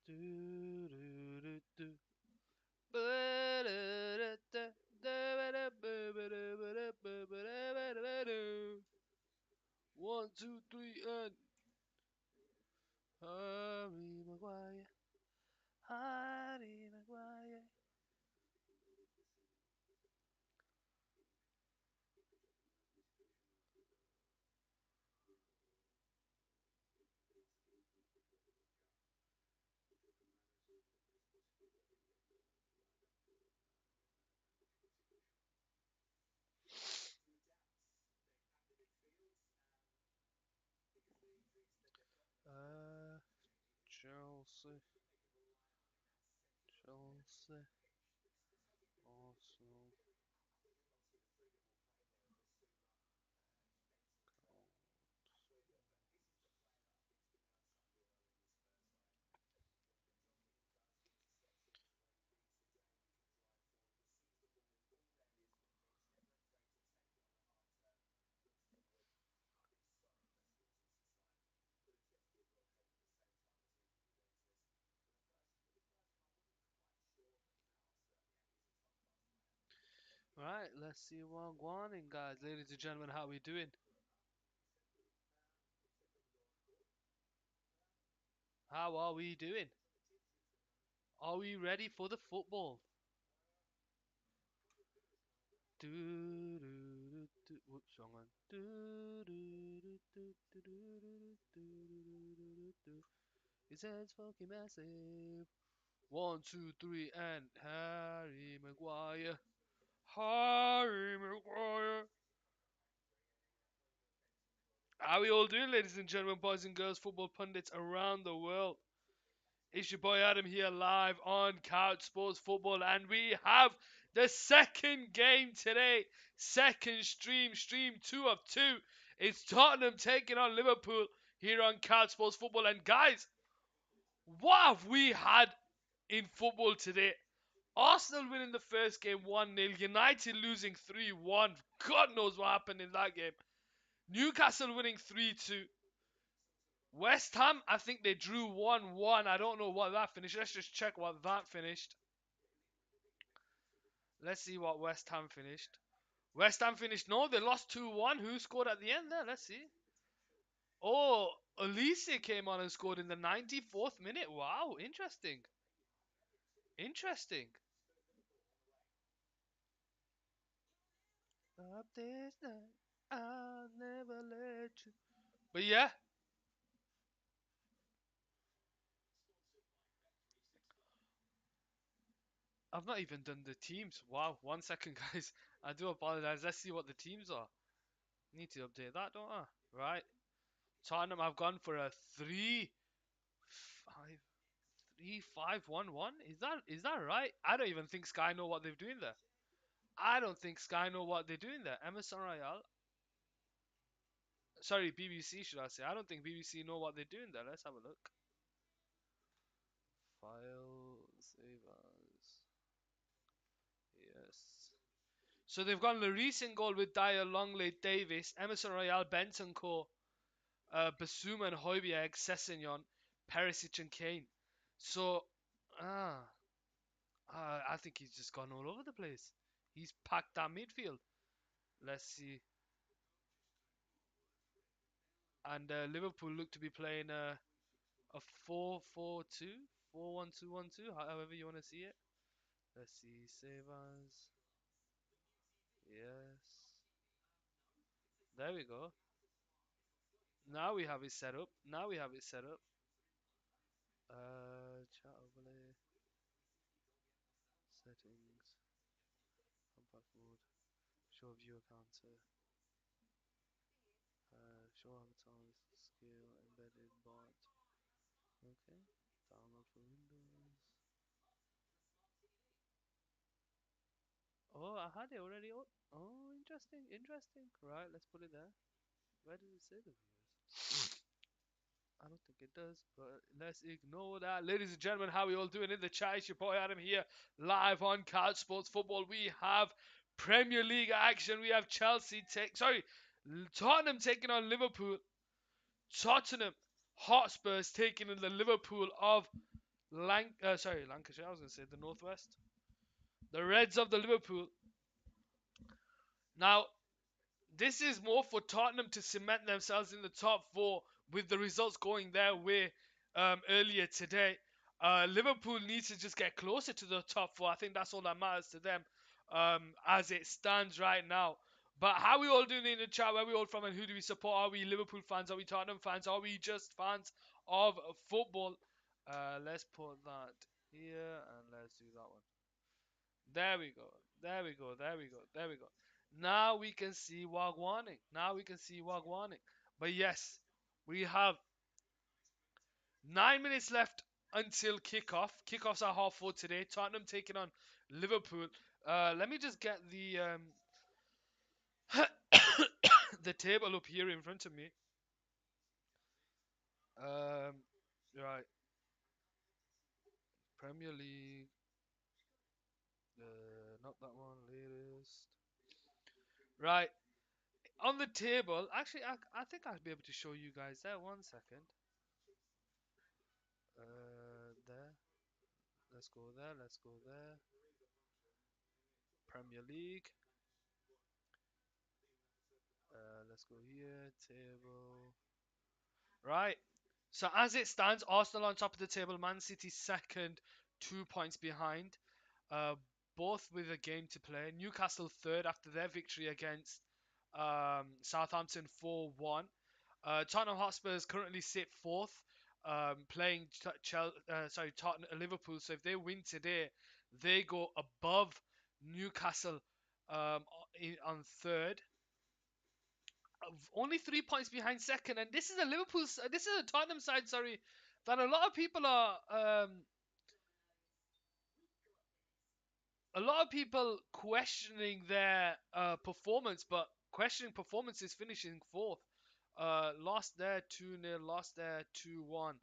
Do, do, do, do. 1, 2, 3, and Harry Maguire, Harry Maguire. Uh, Chelsea, Chelsea, Arsenal. Right, let's see what going on, guys. Ladies and gentlemen, how we doing? How are we doing? Are we ready for the football? Do do do. Whoops, wrong one. Do do do do do do do do. It says fucking massive. 1, 2, 3, and Harry Maguire. Harry Maguire. How we all doing, ladies and gentlemen, boys and girls, football pundits around the world? It's your boy Adam here live on Couch Sports Football, and we have the second game today. Second stream 2 of 2. It's Tottenham taking on Liverpool here on Couch Sports Football. And guys, what have we had in football today? Arsenal winning the first game 1-0, United losing 3-1. God knows what happened in that game. Newcastle winning 3-2. West Ham, I think they drew 1-1. I don't know what that finished. Let's just check what that finished. Let's see what West Ham finished. West Ham finished, no, they lost 2-1. Who scored at the end there? Let's see. Oh, Elise came on and scored in the 94th minute. Wow, interesting. Interesting. Up this night, I'll never let you. But yeah, I've not even done the teams. Wow, 1 second, guys. I do apologize. Let's see what the teams are. Need to update that, don't I? Right. Tottenham have gone for a 5 3-5-1-1. Is that right? I don't even think Sky know what they're doing there. I don't think Sky know what they're doing there. Emerson Royale. Sorry, BBC should I say. I don't think BBC know what they're doing there. Let's have a look. File save as. Yes. So they've gone the recent goal with Dyer, Longley, Davis, Emerson Royale, Bentancur, Basuma and Højbjerg, Sessegnon, Perisic and Kane. So, ah, I think he's just gone all over the place. He's packed that midfield. Let's see. And Liverpool look to be playing a 4-4-2, 4-1-2-1-2, however you want to see it. Let's see. Save as. Yes. There we go. Now we have it set up. Now we have it set up. Chat overlay. Settings. Compact mode. Show viewer counter. Show avatars. Scale. Embedded bot. Okay. Download for Windows. Oh, I had it already. Oh, interesting. Interesting. Right, let's put it there. Where does it say the viewers? I don't think it does, but let's ignore that. Ladies and gentlemen, how are we all doing in the chat? It's your boy Adam here, live on Couch Sports Football. We have Premier League action. We have Tottenham taking on Liverpool. Tottenham Hotspurs taking on the Liverpool of Lancashire. I was gonna say the Northwest. The Reds of the Liverpool. Now, this is more for Tottenham to cement themselves in the top four with the results going their way earlier today. Liverpool needs to just get closer to the top four. I think that's all that matters to them as it stands right now. But how are we all doing in the chat? Where are we all from and who do we support? Are we Liverpool fans? Are we Tottenham fans? Are we just fans of football? Let's put that here and let's do that one. There we go. There we go. There we go. There we go. Now we can see Wagwaning. Now we can see Wagwaning. But yes, we have 9 minutes left until kickoff. Kickoffs are 4:30 today. Tottenham taking on Liverpool. Let me just get the the table up here in front of me. Um, right, Premier League. Not that one. Latest. Right, on the table. Actually, I think I'll be able to show you guys there. One second. There. Let's go there. Let's go there. Premier League. Let's go here. Table. Right. So as it stands, Arsenal on top of the table, Man City second, 2 points behind, uh, both with a game to play. Newcastle third after their victory against Southampton 4-1. Tottenham Hotspurs currently sit fourth, playing Liverpool. So if they win today, they go above Newcastle on third. Only 3 points behind second, and this is a this is a Tottenham side. Sorry, that a lot of people questioning their performance, but questioning performance is finishing fourth. Lost there 2-0, lost there 2-1.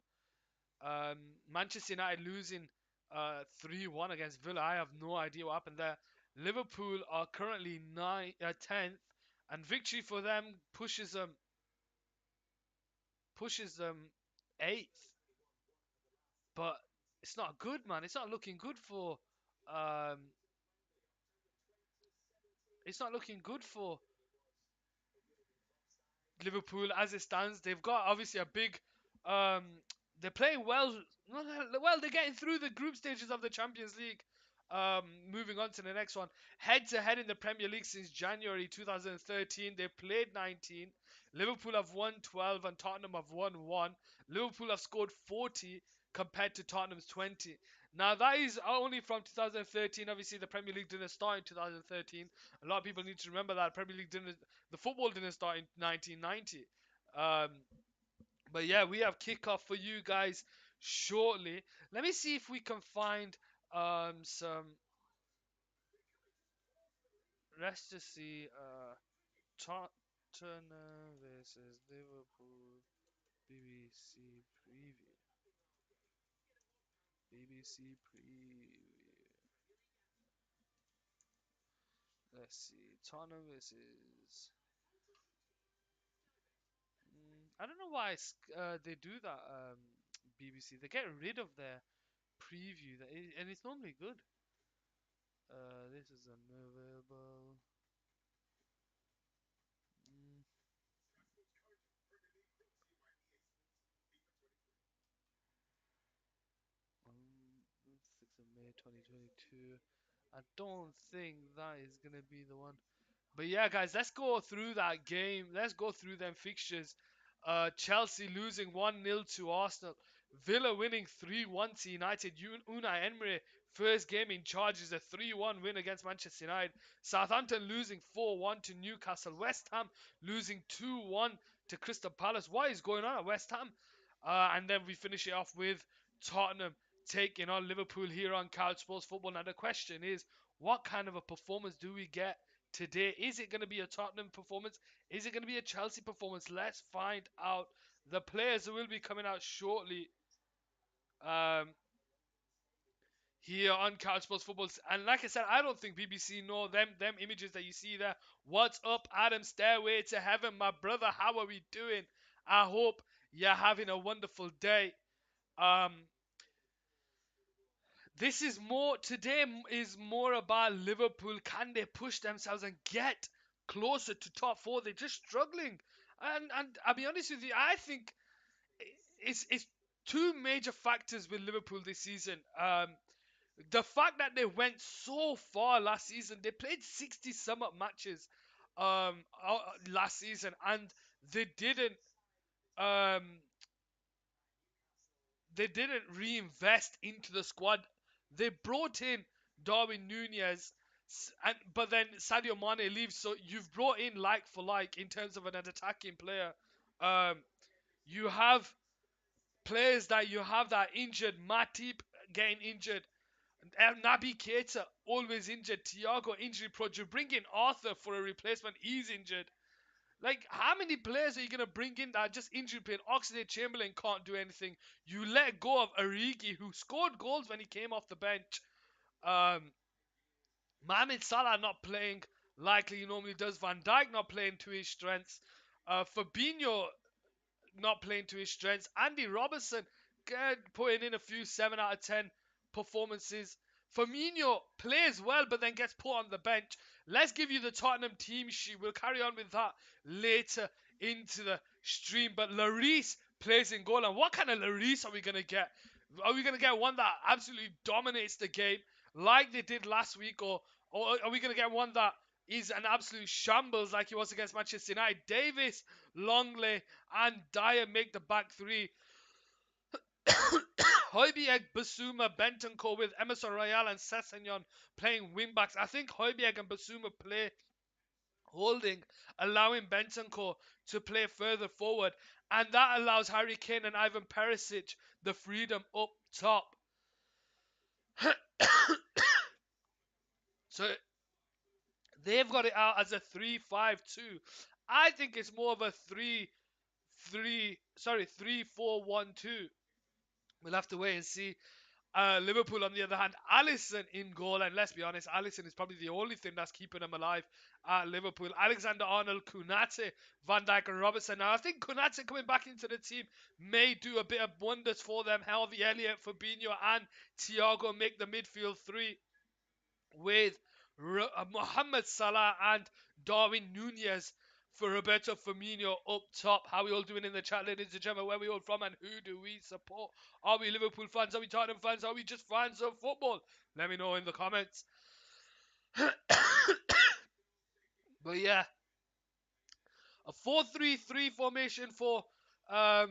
Manchester United losing 3-1 against Villa. I have no idea what happened there. Liverpool are currently 10th, and victory for them pushes them eighth. But it's not good, man. It's not looking good for um, it's not looking good for Liverpool as it stands. They've got obviously a big. Um, they're playing well. Well, they're getting through the group stages of the Champions League. Moving on to the next one. Head to head in the Premier League since January 2013. They played 19. Liverpool have won 12 and Tottenham have won 1. Liverpool have scored 40 compared to Tottenham's 20. Now that is only from 2013. Obviously, the Premier League didn't start in 2013. A lot of people need to remember that the football didn't start in 1990. Um, but yeah, we have kickoff for you guys shortly. Let me see if we can find some. Let's just see. Tottenham versus Liverpool BBC preview. BBC preview. Let's see. Tottenham versus. I don't know why they do that. BBC. They get rid of their preview, and it's normally good. This is unavailable. Mm, 6th of May 2022. I don't think that is gonna be the one. But yeah, guys, let's go through that game. Let's go through them fixtures. Chelsea losing 1-0 to Arsenal. Villa winning 3-1 to United. Unai Emery, first game in charge, is a 3-1 win against Manchester United. Southampton losing 4-1 to Newcastle. West Ham losing 2-1 to Crystal Palace. What is going on at West Ham? And then we finish it off with Tottenham taking on Liverpool here on Couch Sports Football. Now the question is, what kind of a performance do we get today? Is it going to be a Tottenham performance? Is it going to be a Chelsea performance? Let's find out. The players will be coming out shortly um, here on Couch Sports Football. And like I said, I don't think BBC know them images that you see there. What's up, Adam? Stairway to Heaven, my brother. How are we doing? I hope you're having a wonderful day. Um, This is more today is more about Liverpool. Can they push themselves and get closer to top four? They're just struggling, and I'll be honest with you. I think it's two major factors with Liverpool this season. The fact that they went so far last season, they played 60 some up matches last season, and they didn't um, they didn't reinvest into the squad. They brought in Darwin Nunez, and but then Sadio Mane leaves, so you've brought in like for like in terms of an attacking player. Um, you have players that you have that are injured. Matip getting injured. Naby Keita always injured. Thiago injury prone. You bring in Arthur for a replacement. He's injured. Like, how many players are you gonna bring in that are just injury prone? Oxlade Chamberlain can't do anything. You let go of Origi, who scored goals when he came off the bench. Um, Mohamed Salah not playing like he normally does. Van Dijk not playing to his strengths. Fabinho not playing to his strengths. Andy Robertson putting in a few 7 out of 10 performances. Firmino plays well but then gets put on the bench. Let's give you the Tottenham team sheet. We'll carry on with that later into the stream. But Lloris plays in goal. And what kind of Lloris are we going to get? Are we going to get one that absolutely dominates the game like they did last week? Or are we going to get one that is an absolute shambles like he was against Manchester United? Davis, Longley, and Dyer make the back three. Højbjerg, Basuma, Bentancur with Emerson Royale and Sessegnon playing wingbacks. I think Højbjerg and Basuma play holding, allowing Bentancur to play further forward. And that allows Harry Kane and Ivan Perisic the freedom up top. So they've got it out as a 3-5-2. I think it's more of a 3-4-1-2. We'll have to wait and see. Liverpool, on the other hand, Alisson in goal, and let's be honest, Alisson is probably the only thing that's keeping them alive at Liverpool. Alexander-Arnold, Konate, Van Dijk, and Robertson. Now, I think Konate coming back into the team may do a bit of wonders for them. Harvey Elliott, Fabinho, and Thiago make the midfield three with Mohamed Salah and Darwin Nunez for Roberto Firmino up top. How are we all doing in the chat, ladies and gentlemen? Where are we all from and who do we support? Are we Liverpool fans? Are we Tottenham fans? Are we just fans of football? Let me know in the comments. But yeah, a 4-3-3 formation um,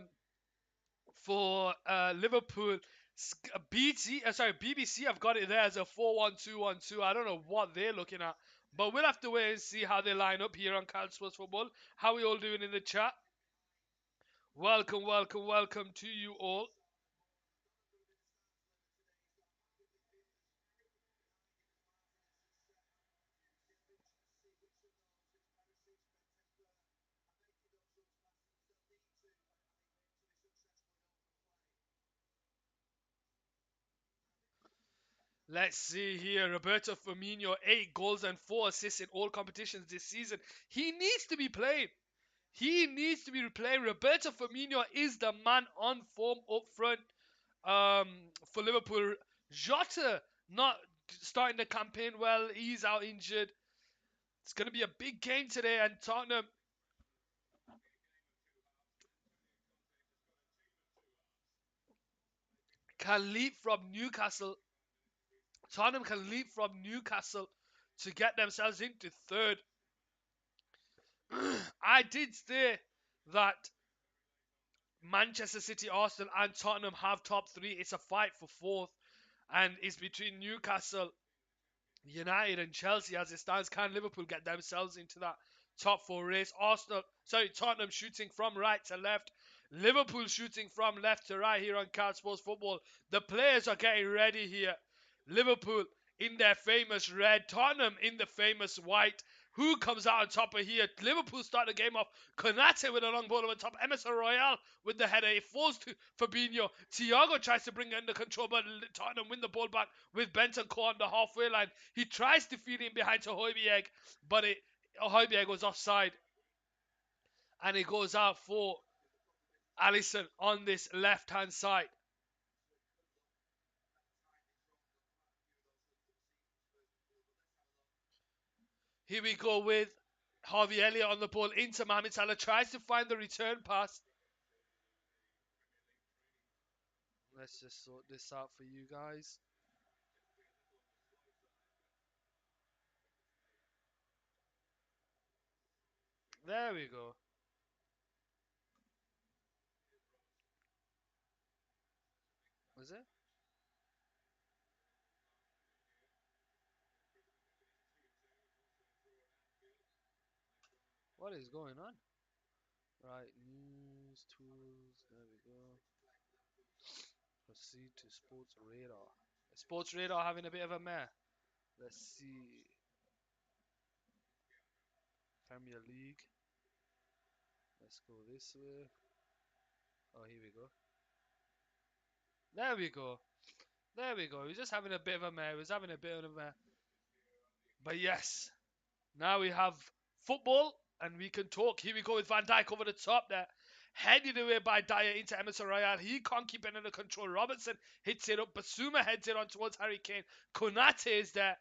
for Liverpool. BBC have got it there as a 4-1-2-1-2. I don't know what they're looking at, but we'll have to wait and see how they line up here on Cal Sports Football. How are we all doing in the chat? Welcome, welcome, welcome to you all. Let's see here. Roberto Firmino, 8 goals and 4 assists in all competitions this season. He needs to be playing. He needs to be playing. Roberto Firmino is the man on form up front for Liverpool. Jota not starting the campaign well. He's out injured. It's going to be a big game today, and Tottenham can leap from Newcastle. Tottenham can leap from Newcastle to get themselves into third. I did say that Manchester City, Arsenal, and Tottenham have top three. It's a fight for fourth, and it's between Newcastle, United, and Chelsea as it stands. Can Liverpool get themselves into that top four race? Tottenham shooting from right to left. Liverpool shooting from left to right here on Cal Sports Football. The players are getting ready here. Liverpool in their famous red, Tottenham in the famous white. Who comes out on top of here? Liverpool start the game off. Konate with a long ball over top. Emerson Royale with the header. It falls to Fabinho. Thiago tries to bring it under control, but Tottenham win the ball back with Bentancur on the halfway line. He tries to feed in behind to Højbjerg, but Højbjerg was offside. And it goes out for Alisson on this left-hand side. Here we go with Harvey Elliott on the ball into Mohamed Salah. Tries to find the return pass. Let's just sort this out for you guys. There we go. Was it? What is going on? Right, news, tools, there we go. Proceed to Sports Radar. Sports Radar having a bit of a mare. Let's see. Premier League. Let's go this way. Oh, here we go. There we go. There we go. He was just having a bit of a mare. He was having a bit of a mare. But yes, now we have football and we can talk. Here we go with Van Dijk over the top there. Headed away by Dyer into Emerson Royale. He can't keep it under control. Robertson hits it up. Basuma heads it on towards Harry Kane. Konate is there.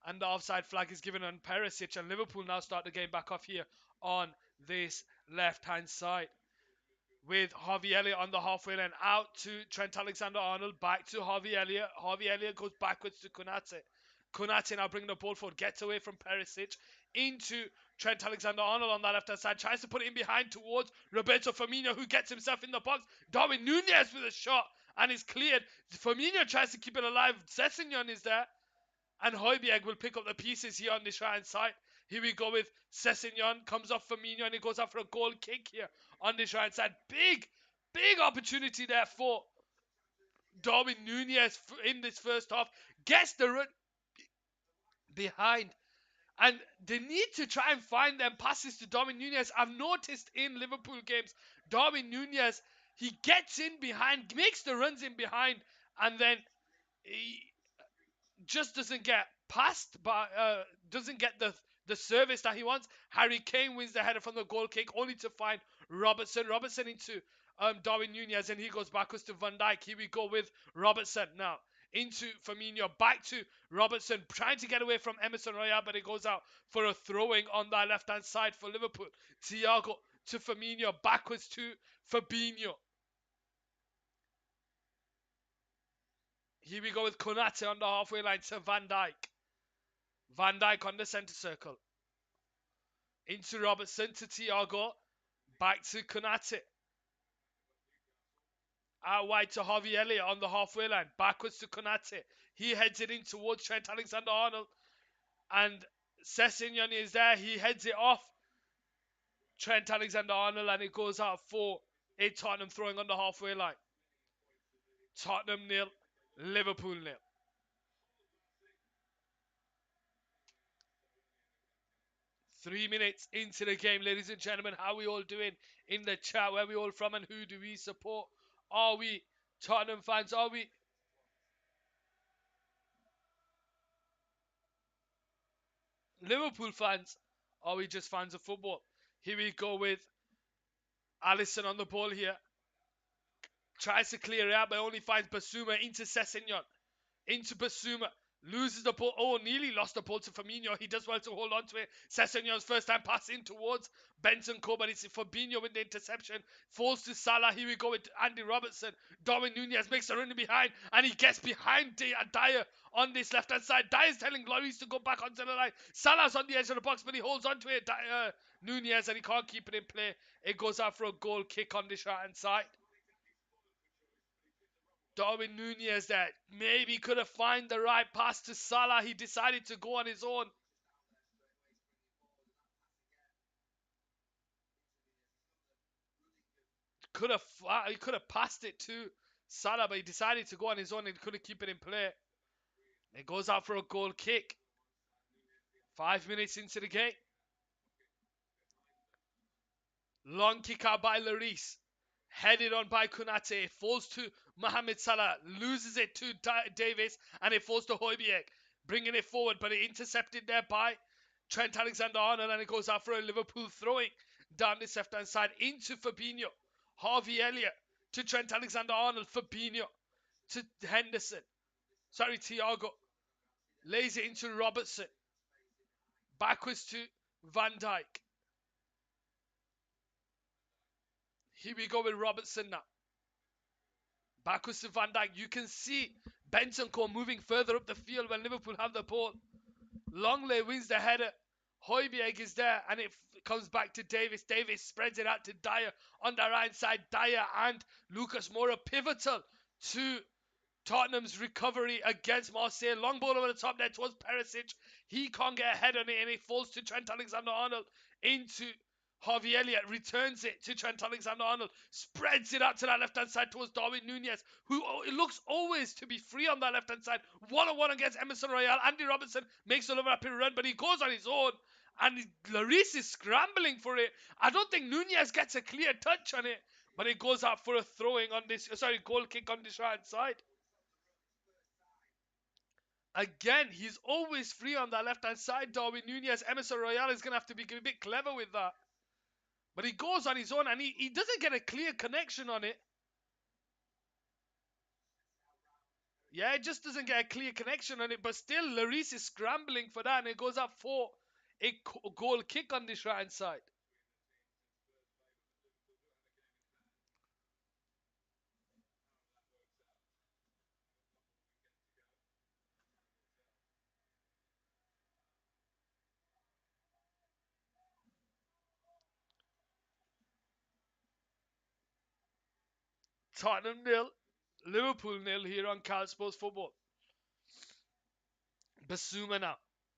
And the offside flag is given on Perisic. And Liverpool now start the game back off here on this left-hand side. With Harvey Elliott on the halfway line, out to Trent Alexander-Arnold, back to Harvey Elliott. Harvey Elliott goes backwards to Konate. Konate now bringing the ball forward, gets away from Perisic, into Trent Alexander-Arnold on that left-hand side, tries to put it in behind towards Roberto Firmino, who gets himself in the box. Darwin Nunez with a shot, and is cleared. Firmino tries to keep it alive. Sessegnon is there. And Højbjerg will pick up the pieces here on this right-hand side. Here we go with Sessegnon, comes off Firmino, and he goes out for a goal kick here on this right-hand side. Big opportunity there for Darwin Nunez in this first half. Gets the run behind. And they need to try and find them passes to Darwin Nunez. I've noticed in Liverpool games, Darwin Nunez, he gets in behind, makes the runs in behind, and then he just doesn't get past, but doesn't get the service that he wants. Harry Kane wins the header from the goal kick, only to find Robertson. Robertson into Darwin Nunez, and he goes backwards to Van Dijk. Here we go with Robertson now. Into Firmino, back to Robertson, trying to get away from Emerson Royale, but it goes out for a throwing on that left-hand side for Liverpool. Thiago to Firmino, backwards to Fabinho. Here we go with Konate on the halfway line to Van Dijk. Van Dijk on the centre circle. Into Robertson to Thiago. Back to Konate. Out wide to Harvey Elliott on the halfway line. Backwards to Konate. He heads it in towards Trent Alexander-Arnold. And Sessegnon is there. He heads it off Trent Alexander-Arnold, and it goes out for a Tottenham throwing on the halfway line. Tottenham 0, Liverpool 0. Three minutes into the game, ladies and gentlemen. How are we all doing in the chat? Where are we all from and who do we support? Are we Tottenham fans? Are we Liverpool fans? Are we just fans of football? Here we go with Alisson on the ball here. Tries to clear it out, but only finds Basuma into Sessegnon. Into Basuma. Loses the ball. Oh, nearly lost the ball to Firmino. He does well to hold on to it. Sessegnon's first time pass in towards Bentancur, but it's Fabinho with the interception. Falls to Salah. Here we go with Andy Robertson. Darwin Nunez makes a run behind, and he gets behind Dyer on this left-hand side. Dyer's telling Lloris to go back onto the line. Salah's on the edge of the box, but he holds on to it. Nunez, and he can't keep it in play. It goes out for a goal kick on this right-hand side. Darwin Nunez there maybe could have found the right pass to Salah. He decided to go on his own. He could have passed it to Salah, but he decided to go on his own and couldn't keep it in play. It goes out for a goal kick. 5 minutes into the game. Long kick out by Lloris. Headed on by Konate. Falls to Mohamed Salah. Loses it to Davis. And it falls to Højbjerg. Bringing it forward. But it intercepted there by Trent Alexander-Arnold. And it goes out for a Liverpool throwing. Down this left-hand side. Into Fabinho. Harvey Elliott. To Trent Alexander-Arnold. Fabinho. To Henderson. Sorry, Thiago. Lays it into Robertson. Backwards to Van Dijk. Here we go with Robertson now. Backwards to Van Dijk. You can see Bentancur moving further up the field when Liverpool have the ball. Longley wins the header. Højbjerg is there, and it comes back to Davis. Davis spreads it out to Dyer on the right side. Dyer and Lucas Moura pivotal to Tottenham's recovery against Marseille. Long ball over the top there towards Perisic. He can't get a head on it, and it falls to Trent Alexander-Arnold into Harvey Elliott. Returns it to Trent Alexander-Arnold. Spreads it out to that left-hand side towards Darwin Nunez, who it looks always to be free on that left-hand side. One-on-one against Emerson Royale. Andy Robertson makes a overlapping run, but he goes on his own. And Lloris is scrambling for it. I don't think Nunez gets a clear touch on it, but it goes out for a throwing on this, goal kick on this right side. Again, he's always free on that left-hand side, Darwin Nunez. Emerson Royale is going to have to be a bit clever with that. But he goes on his own, and he doesn't get a clear connection on it. Yeah, it just doesn't get a clear connection on it. But still, Lloris is scrambling for that, and it goes up for a goal kick on this right-hand side. Tottenham 0, Liverpool 0 here on Cal Sports Football. Basuma now.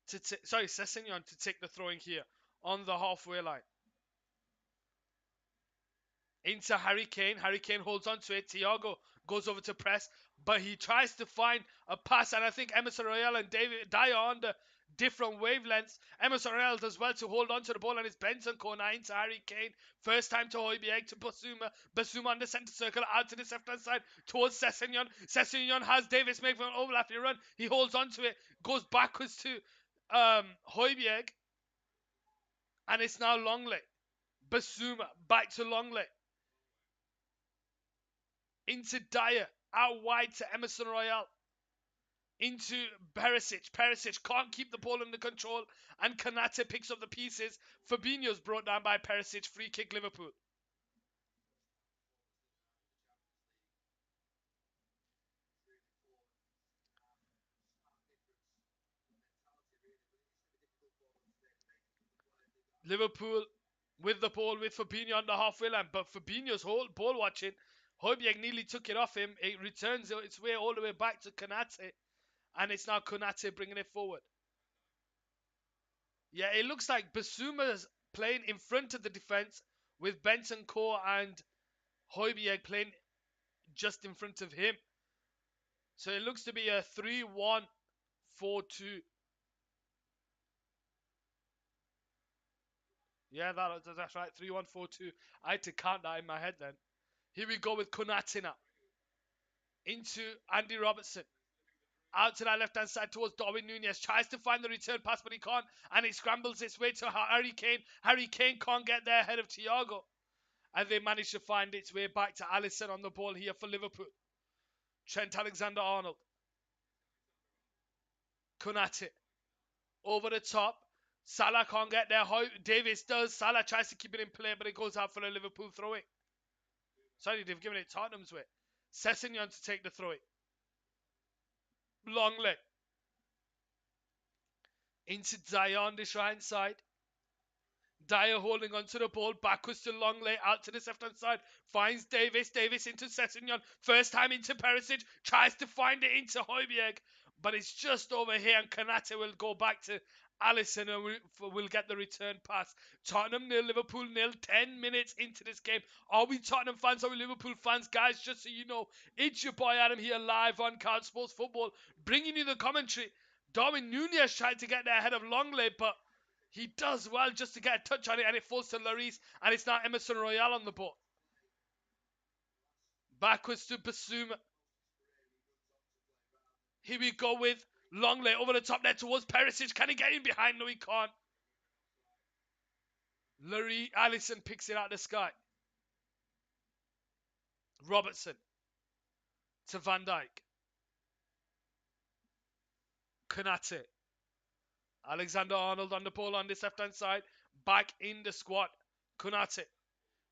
Sessegnon to take the throwing here on the halfway line. Into Harry Kane. Harry Kane holds on to it. Thiago goes over to press, but he tries to find a pass, and I think Emerson Royale and David Dyer on the different wavelengths. Emerson Royale does well to hold on to the ball, and it's Bentancur now into Harry Kane. First time to Højbjerg to Basuma. Basuma on the centre circle, out to the left-hand side towards Sessegnon. Sessegnon has Davis make an overlapping run. He holds on to it, goes backwards to Højbjerg, and it's now Longley. Basuma back to Longley. Into Dyer, out wide to Emerson Royale. Into Perisic. Perisic can't keep the ball under control, and Konate picks up the pieces. Fabinho's brought down by Perisic. Free kick Liverpool. Liverpool with the ball with Fabinho on the halfway line, but Fabinho's whole ball watching. Højbjerg nearly took it off him. It returns its way all the way back to Konate, and it's now Konate bringing it forward. Yeah, it looks like Basuma's playing in front of the defense with Bentancur and Højbjerg playing just in front of him. So it looks to be a 3-1-4-2. Yeah, that's right. 3-1-4-2. I had to count that in my head then. Here we go with Konate now. Into Andy Robertson. Out to that left-hand side towards Darwin Nunez. Tries to find the return pass, but he can't. And he scrambles its way to Harry Kane. Harry Kane can't get there ahead of Thiago. And they manage to find its way back to Alisson on the ball here for Liverpool. Trent Alexander-Arnold. Konate. Over the top. Salah can't get there. Davis does. Salah tries to keep it in play, but it goes out for a Liverpool throw-in. Sorry, they've given it Tottenham's way. Sessegnon to take the throw-in. Longley. Into Dyer on this right side. Dyer holding onto the ball. Backwards to Longley. Out to the left-hand side. Finds Davis. Davis into Sessegnon. First time into Perisic. Tries to find it into Højbjerg. But it's just over here. And Konate will go back to Alisson and we'll get the return pass. Tottenham 0, Liverpool 0. 10 minutes into this game. Are we Tottenham fans? Are we Liverpool fans? Guys, just so you know, it's your boy Adam here live on Couch Sports Football, bringing you the commentary. Darwin Nunez tried to get there ahead of Longley, but he does well just to get a touch on it, and it falls to Lloris, and it's now Emerson Royale on the ball. Backwards to Basuma. Here we go with Longley over the top there towards Perisic. Can he get in behind? No, he can't. Alisson picks it out of the sky. Robertson to Van Dijk. Konate. Alexander-Arnold on the ball on this left-hand side. Back in the squad. Konate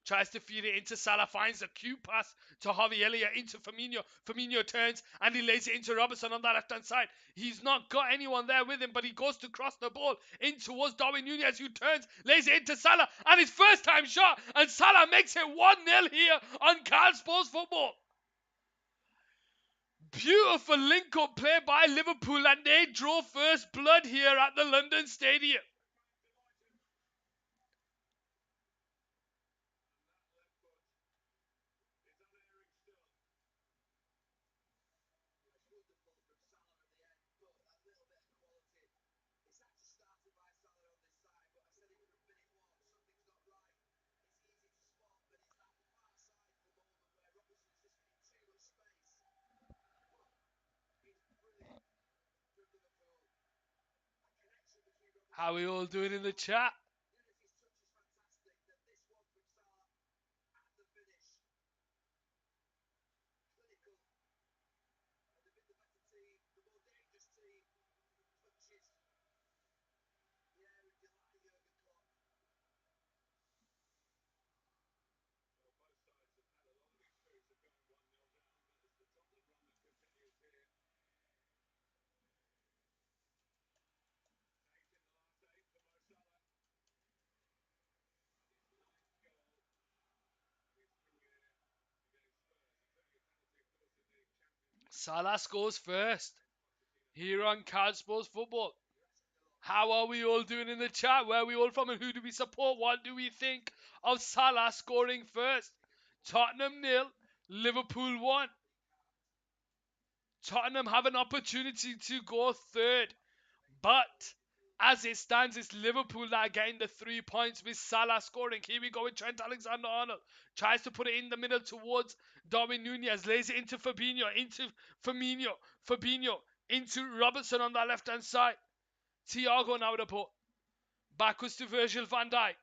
tries to feed it into Salah, finds a cute pass to Harvey Elliott into Firmino. Firmino turns and he lays it into Robertson on that left-hand side. He's not got anyone there with him, but he goes to cross the ball in towards Darwin Nunez, who turns, lays it into Salah, and his first time shot, and Salah makes it 1-0 here on KANE Sports Football. Beautiful link-up play by Liverpool, and they draw first blood here at the London Stadium. How are we all doing in the chat? Salah scores first here on KANE Sports Football. How are we all doing in the chat? Where are we all from and who do we support? What do we think of Salah scoring first? Tottenham 0, Liverpool 1. Tottenham have an opportunity to go third, but as it stands, it's Liverpool that are getting the 3 points with Salah scoring. Here we go with Trent Alexander-Arnold. Tries to put it in the middle towards Darwin Nunez. Lays it into Fabinho, into Firmino. Fabinho into Robertson on that left-hand side. Thiago now with the ball. Backwards to Virgil van Dijk.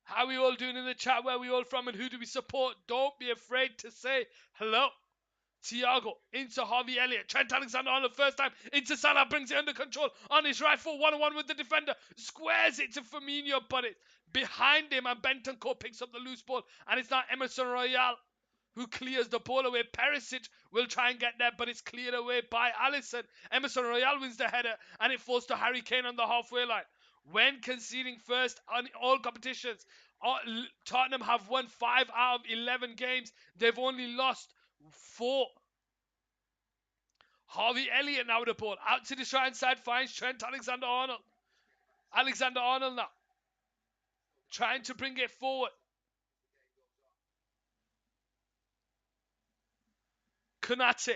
How are we all doing in the chat? Where are we all from and who do we support? Don't be afraid to say hello. Thiago into Harvey Elliott. Trent Alexander-Arnold first time into Salah, brings it under control on his right foot, 1-on-1 with the defender, squares it to Firmino, but it's behind him, and Bentancur picks up the loose ball, and it's now Emerson Royal who clears the ball away. Perisic will try and get there, but it's cleared away by Alisson. Emerson Royal wins the header, and it falls to Harry Kane on the halfway line. When conceding first on all competitions, Tottenham have won 5 out of 11 games. They've only lost 4. Harvey Elliott now with the ball. Out to the right side, finds Trent Alexander-Arnold. Alexander-Arnold now. Trying to bring it forward. Konate.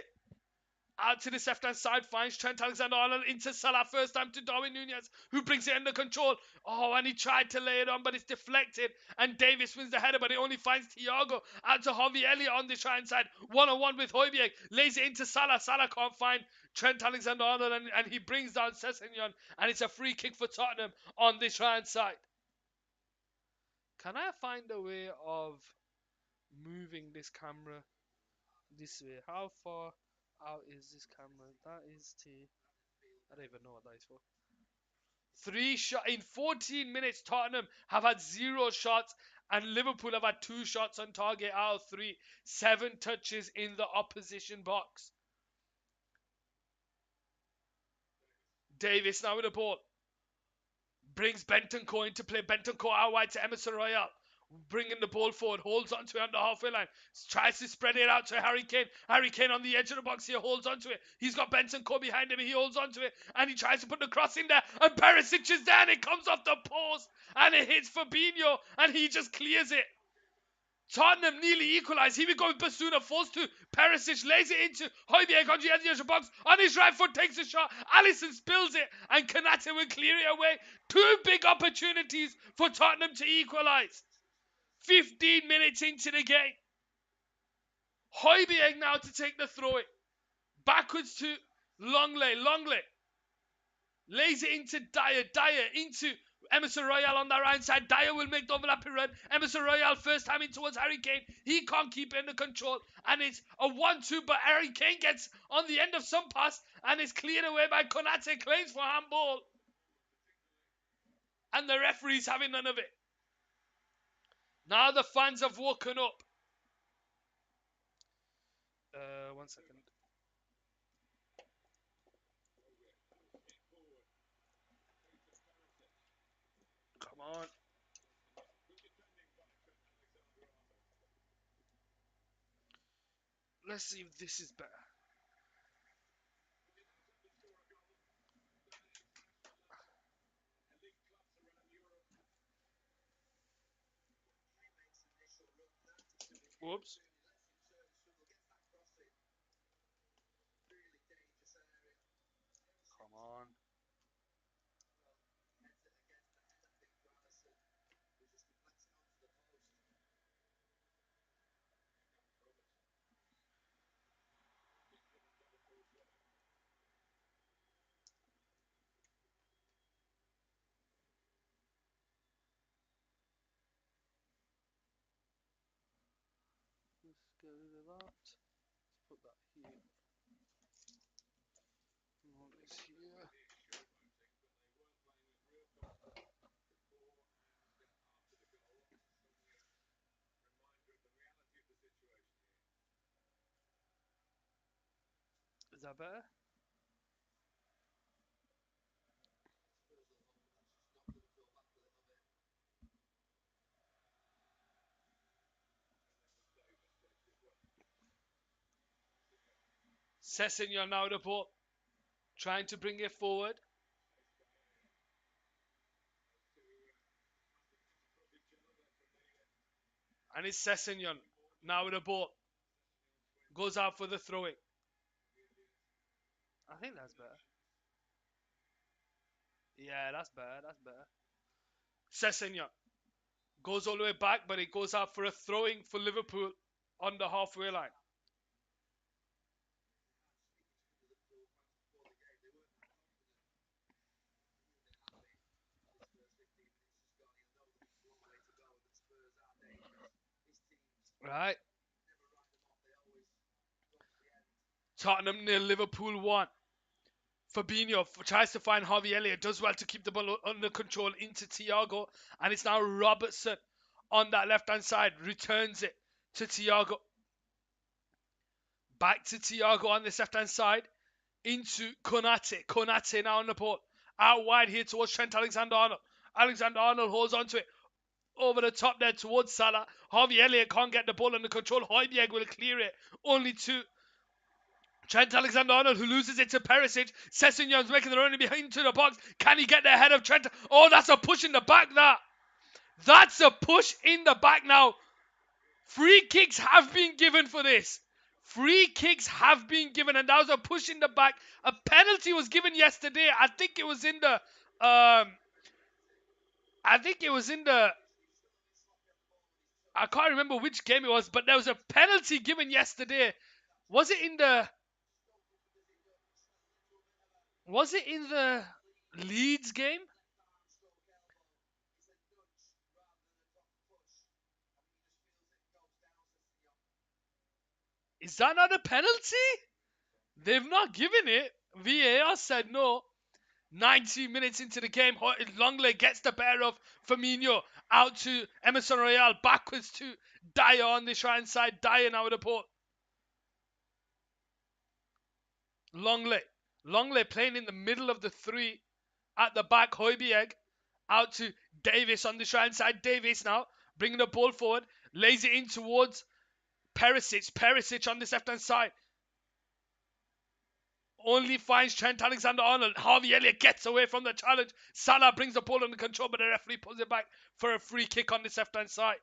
Out to the left-hand side, finds Trent Alexander-Arnold into Salah. First time to Darwin Nunez, who brings it under control. Oh, and he tried to lay it on, but it's deflected. And Davis wins the header, but it only finds Thiago. Out to Harvey Elliott on this right-hand side. 1-on-1 with Højbjerg. Lays it into Salah. Salah can't find Trent Alexander-Arnold, and he brings down Sessegnon. And it's a free kick for Tottenham on this right-hand side. Can I find a way of moving this camera this way? How far out is this camera? That is I don't even know what that is for. 3 shots in 14 minutes. Tottenham have had 0 shots, and Liverpool have had 2 shots on target out of 3. 7 touches in the opposition box. Davis now with the ball. Brings Bentancur into play. Bentancur out wide to Emerson Royal. Bringing the ball forward, holds onto it on the halfway line, tries to spread it out to Harry Kane. Harry Kane on the edge of the box here, holds onto it. He's got Bentancur behind him, he holds onto it, and he tries to put the cross in there, and Perisic is there, and it comes off the post, and it hits Fabinho, and he just clears it. Tottenham nearly equalise. Here we go with Basuna, falls to Perisic, lays it into Højbjerg on the edge of the box, on his right foot, takes a shot, Alisson spills it, and Konate will clear it away. 2 big opportunities for Tottenham to equalise. 15 minutes into the game. Højbjerg now to take the throw in. Backwards to Longley. Longley lays it into Dyer. Dyer into Emerson Royal on the right side. Dyer will make the overlapping run. Emerson Royal first time in towards Harry Kane. He can't keep it under control. And it's a 1-2, but Harry Kane gets on the end of some pass and it's cleared away by Konate. Claims for handball. And the referee's having none of it. Now the fans have woken up. 1 second. Come on. Let's see if this is better. Whoops. Come on. Let's get rid of that. Let's put that here. One is here. Is that better? Sessegnon now the ball. Trying to bring it forward. And it's Sessegnon now with the ball. Goes out for the throwing. I think that's better. Yeah, that's better. That's better. Sessegnon goes all the way back, but it goes out for a throwing for Liverpool on the halfway line. Right. Tottenham 0, Liverpool 1. Fabinho tries to find Harvey Elliott, does well to keep the ball under control into Thiago, and it's now Robertson on that left-hand side, returns it to Thiago. Back to Thiago on this left-hand side, into Konate. Konate now on the ball. Out wide here towards Trent Alexander-Arnold. Alexander-Arnold holds on to it. Over the top there towards Salah. Harvey Elliott can't get the ball under control. Højbjerg will clear it. Only to Trent Alexander-Arnold, who loses it to Perisic. Sessegnon's making the run behind to the box. Can he get the head of Trent? Oh, that's a push in the back, that. That's a push in the back now. Free kicks have been given for this. Free kicks have been given, and that was a push in the back. A penalty was given yesterday. I think it was in the... I can't remember which game it was, but there was a penalty given yesterday. Was it in the Leeds game? Is that not a penalty? They've not given it. VAR said no. 90 minutes into the game, Longley gets the better of Firmino. Out to Emerson Royale. Backwards to Dyer on the right hand side. Dyer now with the ball. Longley playing in the middle of the three. At the back, Højbjerg. Out to Davis on the right hand side. Davis now bringing the ball forward. Lays it in towards Perisic. Perisic on this left hand side. Only finds Trent Alexander-Arnold. Harvey Elliott gets away from the challenge. Salah brings the ball under control, but the referee pulls it back for a free kick on this left-hand side.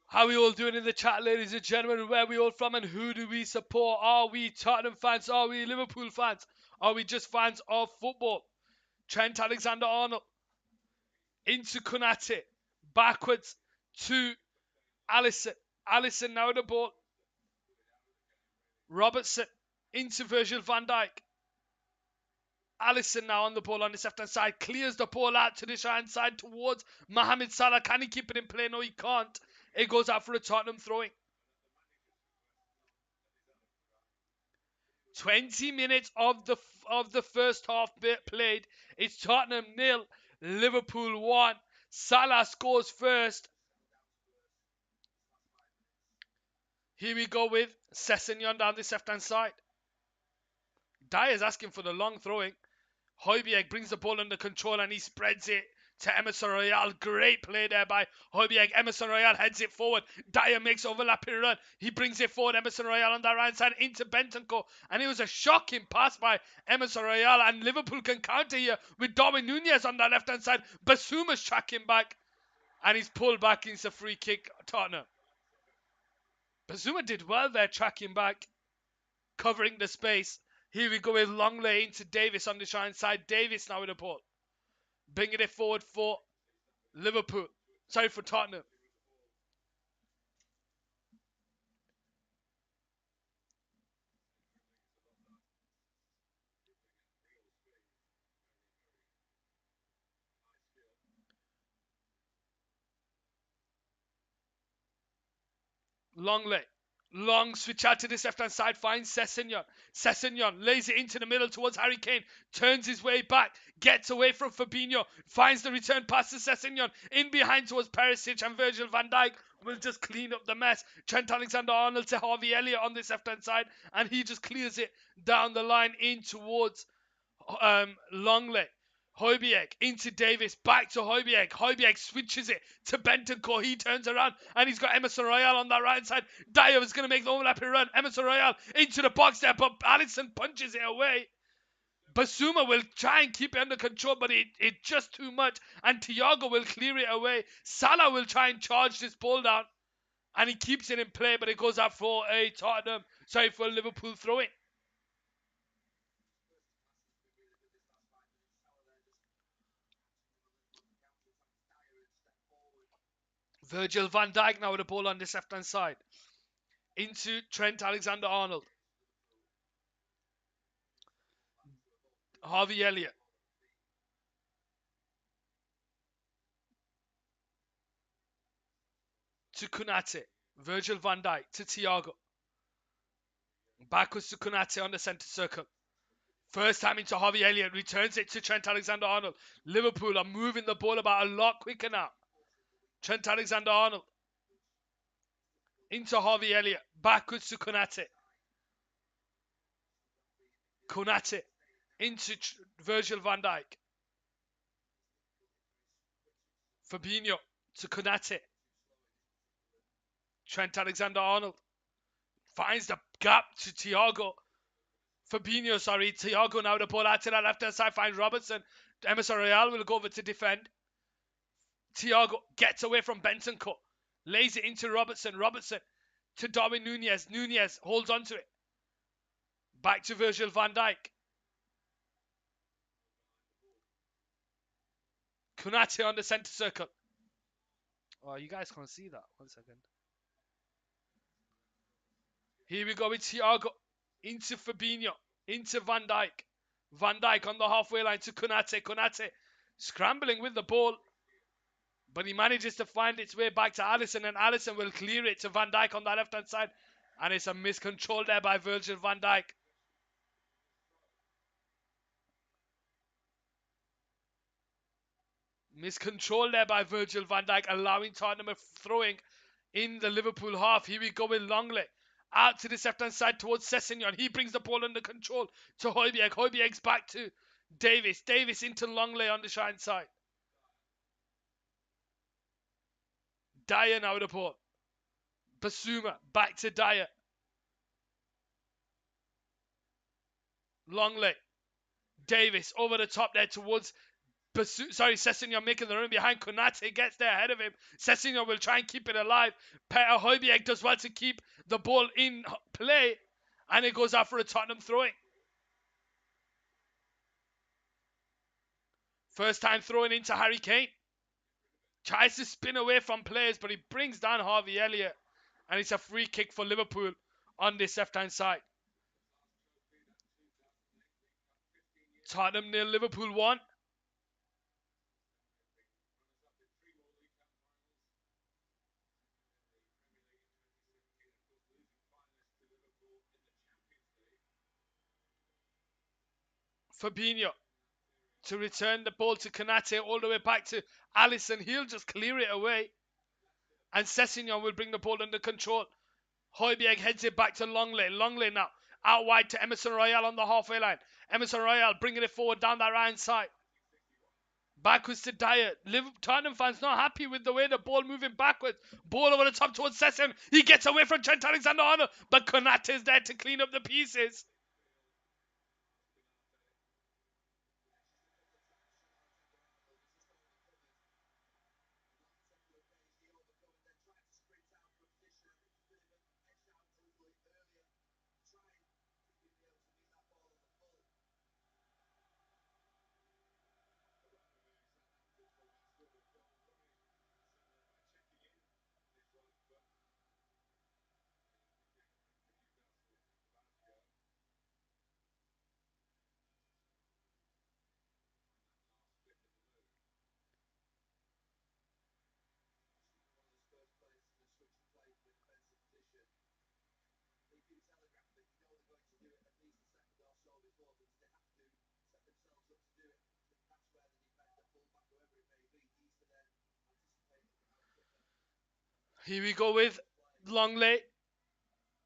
How are we all doing in the chat, ladies and gentlemen? Where are we all from and who do we support? Are we Tottenham fans? Are we Liverpool fans? Are we just fans of football? Trent Alexander-Arnold into Konate. Backwards to Alisson. Alisson now with the ball. Robertson into Virgil van Dijk. Alisson now on the ball on this left-hand side. Clears the ball out to this right-hand side towards Mohamed Salah. Can he keep it in play? No, he can't. It goes out for a Tottenham throwing. 20 minutes of the first half bit played. It's Tottenham 0, Liverpool 1. Salah scores first. Here we go with Sessegnon down this left-hand side. Dyer's asking for the long throwing. Højbjerg brings the ball under control and he spreads it to Emerson Royal. Great play there by Højbjerg. Emerson Royal heads it forward. Dyer makes overlapping run. He brings it forward. Emerson Royal on the right side into Bentancur. And it was a shocking pass by Emerson Royal. And Liverpool can counter here with Darwin Nunez on the left hand side. Basuma's tracking back. And he's pulled back into free kick Tottenham. Basuma did well there tracking back, covering the space. Here we go with Longley into Davis on the right side. Davis now with the ball. Bringing it forward for Liverpool. Sorry, for Tottenham. Longley. Long switch out to this left-hand side, finds Sessegnon. Sessegnon lays it into the middle towards Harry Kane, turns his way back, gets away from Fabinho, finds the return pass to Sessegnon, in behind towards Perisic, and Virgil van Dijk will just clean up the mess. Trent Alexander-Arnold to Harvey Elliott on this left-hand side, and he just clears it down the line in towards Longley. Højbjerg into Davis, back to Højbjerg. Højbjerg switches it to Bentancur. He turns around and he's got Emerson Royal on that right side. Dyer is going to make the overlapping run. Emerson Royal into the box there, but Alisson punches it away. Basuma will try and keep it under control, but it's just too much. And Thiago will clear it away. Salah will try and charge this ball down. And he keeps it in play, but it goes out for a for a Liverpool throw-in. Virgil van Dijk now with the ball on this left-hand side. Into Trent Alexander-Arnold. Harvey Elliott. To Konate. Virgil van Dijk to Thiago. Backwards to Konate on the centre circle. First time into Harvey Elliott. Returns it to Trent Alexander-Arnold. Liverpool are moving the ball about a lot quicker now. Trent Alexander-Arnold. Into Harvey Elliott. Backwards to Konate. Konate. Into Virgil van Dijk. Fabinho to Konate. Trent Alexander-Arnold finds the gap to Thiago. Fabinho, sorry. Thiago now the ball out to that left-hand side. Finds Robertson. Emerson Royal will go over to defend. Thiago gets away from Bentancur. Lays it into Robertson. Robertson to Darwin Nunez. Nunez holds on to it. Back to Virgil van Dijk. Konate on the centre circle. Oh, you guys can't see that. 1 second. Here we go with Thiago. Into Fabinho. Into Van Dijk. Van Dijk on the halfway line to Konate. Konate scrambling with the ball. But he manages to find its way back to Alisson. And Alisson will clear it to Van Dijk on the left-hand side. And it's a miscontrol there by Virgil van Dijk. Miscontrol there by Virgil van Dijk, allowing Tottenham a throwing in the Liverpool half. Here we go with Longley. Out to the left-hand side towards Sessegnon. He brings the ball under control to Højbjerg. Højbjerg's back to Davis. Davis into Longley on the right side. Dyer now with the ball. Basuma back to Dyer. Longley. Davis over the top there towards Sessegnon making the run behind. Konate gets there ahead of him. Sessegnon will try and keep it alive. Peter Højbjerg does well to keep the ball in play. And it goes out for a Tottenham throwing. First time throwing into Harry Kane. Tries to spin away from players, but he brings down Harvey Elliott. And it's a free kick for Liverpool on this left-hand side. Tottenham 0, Liverpool 1. Fabinho to return the ball to Konate all the way back to Alisson. He'll just clear it away. And Sessegnon will bring the ball under control. Højbjerg heads it back to Longley. Longley now out wide to Emerson Royale on the halfway line. Emerson Royale bringing it forward down that right side. Backwards to Dyer. Tottenham fans not happy with the way the ball moving backwards. Ball over the top towards Sessegnon. He gets away from Trent Alexander-Arnold, but Konate is there to clean up the pieces. Here we go with Longley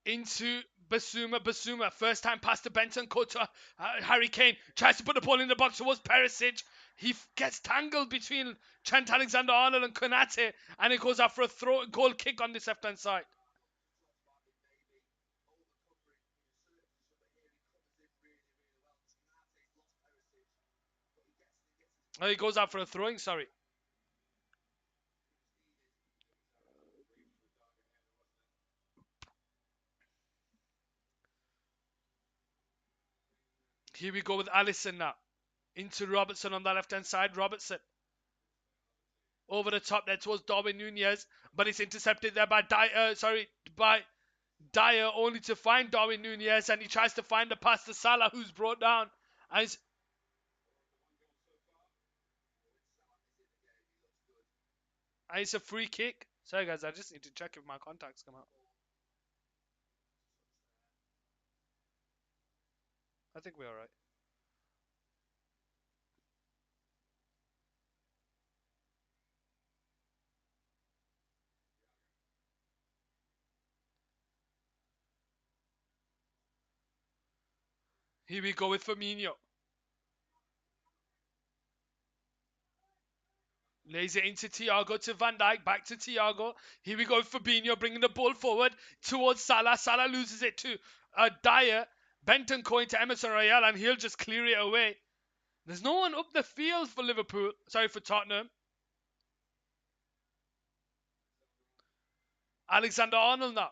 into Basuma. Basuma, first time past the Benton, caught to Harry Kane. Tries to put the ball in the box towards Perisic. He gets tangled between Trent Alexander-Arnold and Konate, and it goes out for a goal kick on this left-hand side. Oh, he goes out for a throwing, sorry. Here we go with Alisson now. Into Robertson on the left-hand side. Robertson. Over the top there towards Darwin Nunez. But it's intercepted there by Dyer, only to find Darwin Nunez. And he tries to find the pass to Salah, who's brought down. And it's a free kick. Sorry, guys. I just need to check if my contacts come out. I think we're alright. Here we go with Firmino. Lays it into Thiago to Van Dijk. Back to Thiago. Here we go with Fabinho bringing the ball forward towards Salah. Salah loses it to Dyer. Benton coin to Emerson Royale, and he'll just clear it away. There's no one up the field for Liverpool. Sorry, for Tottenham. Alexander-Arnold now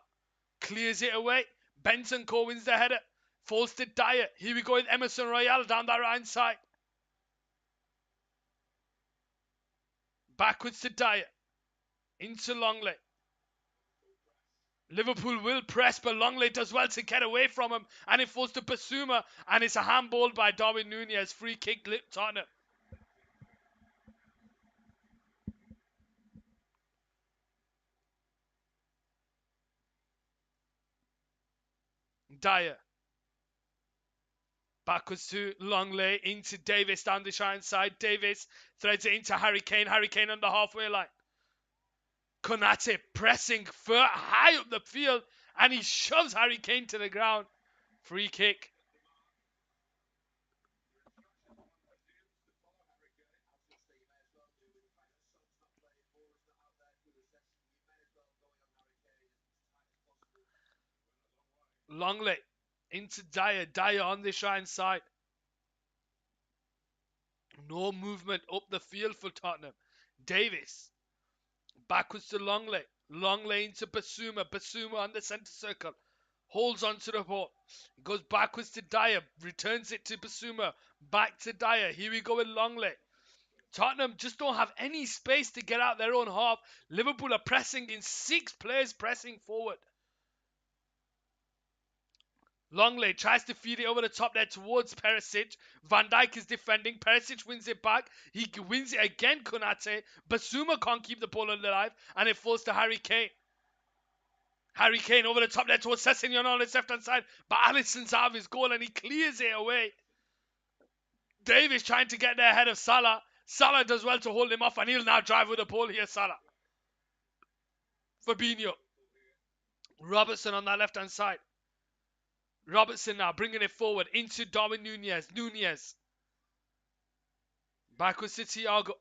clears it away. Benton wins the header. Falls to Dyer. Here we go with Emerson Royale down that right side. Backwards to Dyer. Into Longley. Liverpool will press, but Longley does well to get away from him. And it falls to Basuma. And it's a handball by Darwin Nunez. Free kick, Tottenham. Dyer. Backwards to Longley. Into Davis down the right side. Davis threads it into Harry Kane. Harry Kane on the halfway line. Konate pressing high up the field, and he shoves Harry Kane to the ground. Free kick. Longley into Dyer. Dyer on the right side. No movement up the field for Tottenham. Davis. Backwards to Longley. Longley into Basuma. Basuma on the centre circle. Holds onto the ball. Goes backwards to Dyer. Returns it to Basuma. Back to Dyer. Here we go with Longley. Tottenham just don't have any space to get out their own half. Liverpool are pressing in 6 players pressing forward. Longley tries to feed it over the top there towards Perisic. Van Dijk is defending. Perisic wins it back. He wins it again, Konate. Basuma can't keep the ball alive, and it falls to Harry Kane. Harry Kane over the top there towards Sessegnon on his left-hand side. But Alisson's out of his goal, and he clears it away. Davis trying to get there ahead of Salah. Salah does well to hold him off, and he'll now drive with the ball here, Salah. Fabinho. Robertson on that left-hand side. Robertson now bringing it forward into Darwin Nunez. Nunez. Backwards to Thiago.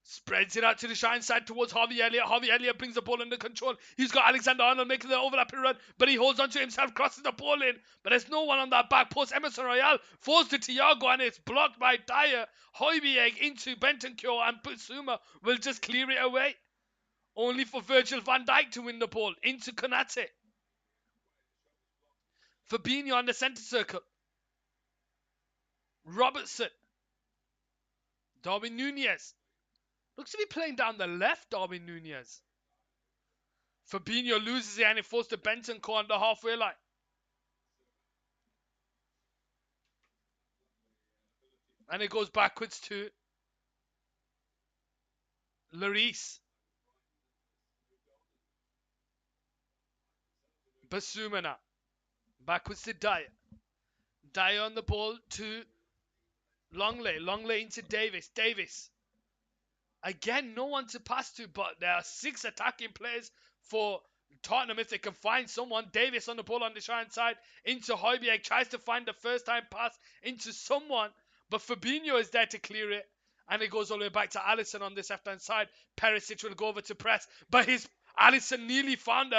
Spreads it out to the shine side towards Harvey Elliott. Harvey Elliott brings the ball under control. He's got Alexander-Arnold making the overlapping run, but he holds on to himself, crosses the ball in. But there's no one on that back post. Emerson Royale falls to Thiago, and it's blocked by Dyer. Højbjerg into Bentancur, and Bissouma will just clear it away. Only for Virgil van Dijk to win the ball. Into Konate. Fabinho on the centre circle. Robertson. Darwin Nunez. Looks to be playing down the left, Darwin Nunez. Fabinho loses it, and it falls to Bentancur on the halfway line. And it goes backwards to Lloris. Bissouma now. Backwards to Dyer. Dyer on the ball to Longley. Longley into Davis. Davis. Again, no one to pass to, but there are 6 attacking players for Tottenham if they can find someone. Davis on the ball on the right side into Højbjerg. Tries to find the first time pass into someone, but Fabinho is there to clear it. And it goes all the way back to Alisson on this left-hand side. Perisic will go over to press, but Alisson nearly found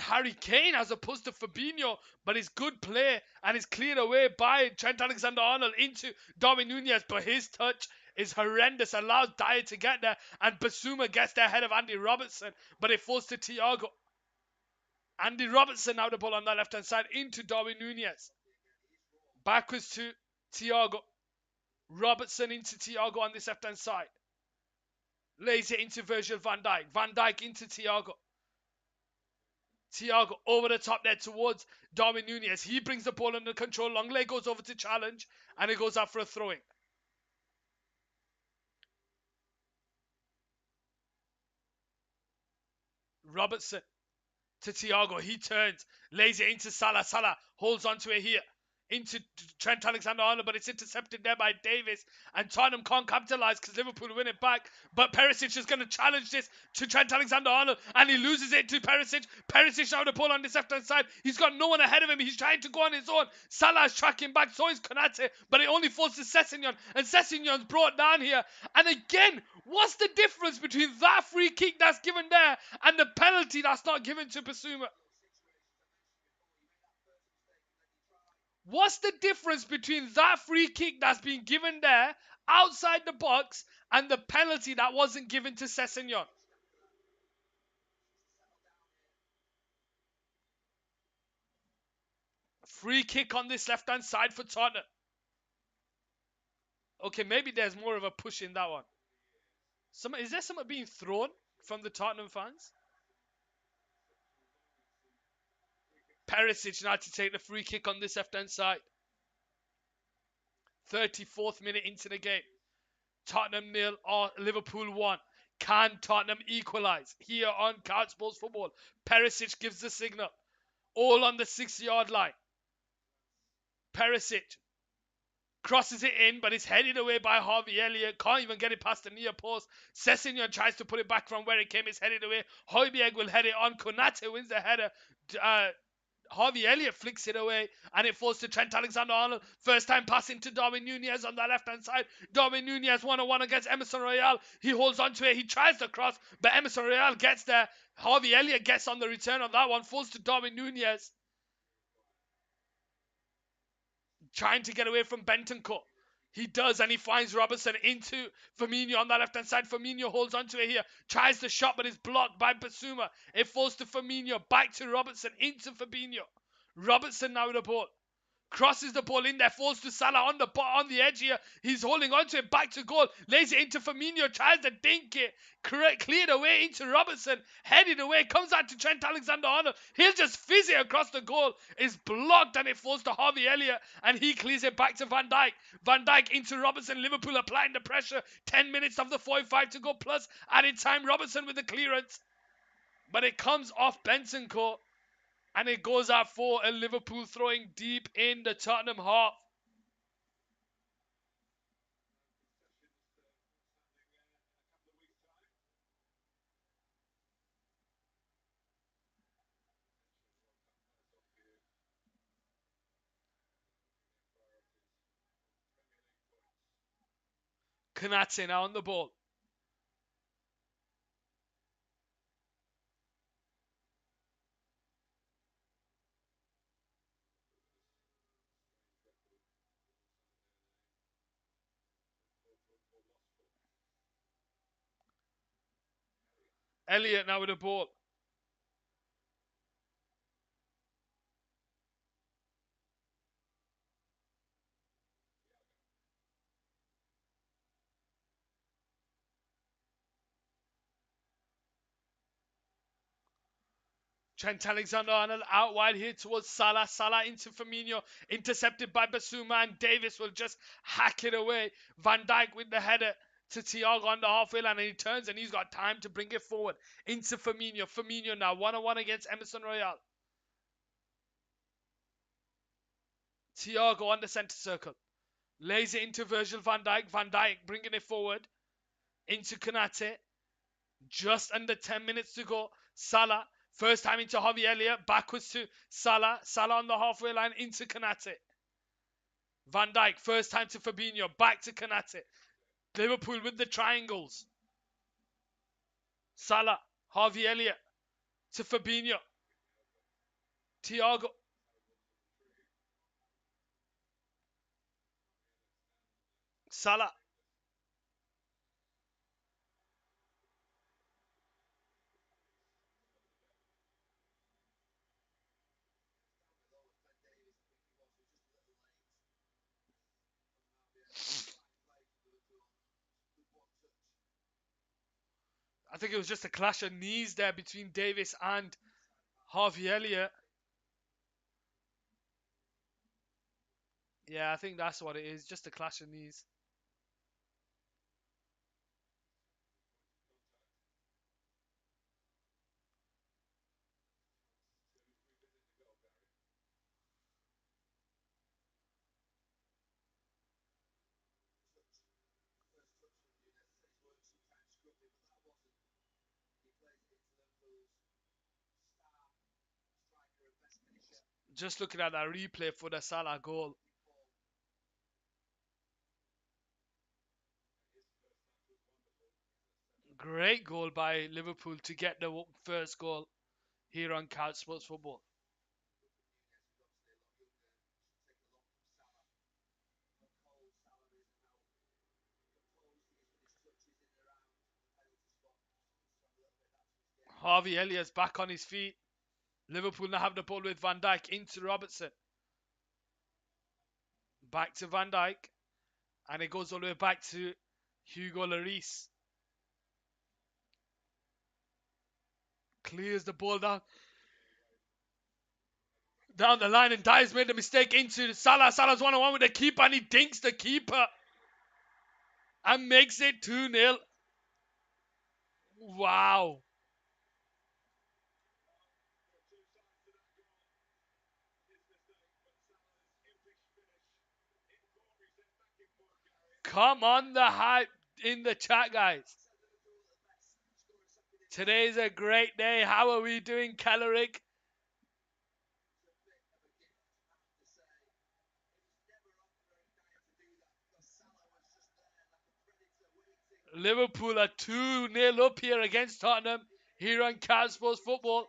Harry Kane as opposed to Fabinho, but his good play and is cleared away by Trent Alexander-Arnold into Darwin Nunez, but his touch is horrendous, allows Dyer to get there, and Bissouma gets there ahead of Andy Robertson, but it falls to Thiago. Andy Robertson now the ball on that left-hand side into Darwin Nunez. Backwards to Thiago. Robertson into Thiago on this left-hand side. Lays it into Virgil van Dijk. Van Dijk into Thiago. Thiago over the top there towards Darwin Nunez. He brings the ball under control. Longley goes over to challenge, and it goes out for a throw-in. Robertson to Thiago. He turns, lays it into Salah. Salah holds onto it here. Into Trent Alexander-Arnold, but it's intercepted there by Davis, and Tottenham can't capitalise because Liverpool win it back. But Perisic is going to challenge this to Trent Alexander-Arnold, and he loses it to Perisic. Perisic now the ball on this left-hand side. He's got no one ahead of him. He's trying to go on his own. Salah is tracking back, so is Konate, but it only falls to Sessegnon, and Sessegnon's brought down here. And again, what's the difference between that free kick that's given there and the penalty that's not given to Bissouma? What's the difference between that free kick that's been given there outside the box and the penalty that wasn't given to Sessegnon? Free kick on this left-hand side for Tottenham. Okay, maybe there's more of a push in that one. Is there something being thrown from the Tottenham fans? Perisic now to take the free kick on this left-hand side. 34th minute into the game. Tottenham 0 or Liverpool 1. Can Tottenham equalise? Here on Couch Sports Football. Perisic gives the signal. All on the 6-yard line. Perisic crosses it in, but it's headed away by Harvey Elliott. Can't even get it past the near post. Sessegnon tries to put it back from where it came. It's headed away. Højbjerg will head it on. Konate wins the header. Harvey Elliott flicks it away, and it falls to Trent Alexander-Arnold. First time passing to Darwin Nunez on the left-hand side. Darwin Nunez 1-on-1 against Emerson Royale. He holds on to it. He tries to cross, but Emerson Royale gets there. Harvey Elliott gets on the return on that one. Falls to Darwin Nunez. Trying to get away from Bentancur. He does, and he finds Robertson into Firmino on that left-hand side. Firmino holds onto it here. Tries the shot, but is blocked by Bissouma. It falls to Firmino. Back to Robertson. Into Fabinho. Robertson now with the ball. Crosses the ball in there. Falls to Salah on the edge here. He's holding onto it. Back to goal. Lays it into Firmino. Tries to dink it. Cleared away into Robertson. Headed away. Comes out to Trent Alexander-Arnold. He'll just fizz it across the goal. It's blocked, and it falls to Harvey Elliott. And he clears it back to Van Dijk. Van Dijk into Robertson. Liverpool applying the pressure. 10 minutes of the 45 to go plus. Added time. Robertson with the clearance. But it comes off Bentancur. And it goes out for a Liverpool throwing deep in the Tottenham half. Konate now on the ball. Elliott now with the ball. Trent Alexander-Arnold out wide here towards Salah. Salah into Firmino. Intercepted by Basuma, and Davis will just hack it away. Van Dijk with the header to Thiago on the halfway line, and he turns and he's got time to bring it forward into Firmino. Firmino now 1-on-1 against Emerson Royal. Thiago on the centre circle. Lays it into Virgil van Dijk. Van Dijk bringing it forward into Konate. Just under 10 minutes to go. Salah, first time into Javi Elliott, backwards to Salah. Salah on the halfway line into Konate. Van Dijk, first time to Fabinho, back to Konate. Liverpool with the triangles. Salah, Javi Elliott to Fabinho. Thiago. Salah. I think it was just a clash of knees there between Davis and Harvey Elliott. Yeah, I think that's what it is. Just a clash of knees. Just looking at that replay for the Salah goal. Great goal by Liverpool to get the first goal here on Couch Sports Football. Harvey Elliott's back on his feet. Liverpool now have the ball with Van Dijk into Robertson. Back to Van Dijk. And it goes all the way back to Hugo Lloris. Clears the ball down the line, and Dyer's made the mistake into Salah. Salah's 1-on-1 with the keeper, and he dinks the keeper and makes it 2-0. Wow. Come on, the hype in the chat, guys. Today's a great day. How are we doing, Caloric? Liverpool are 2-0 up here against Tottenham here on Couch Sports Football.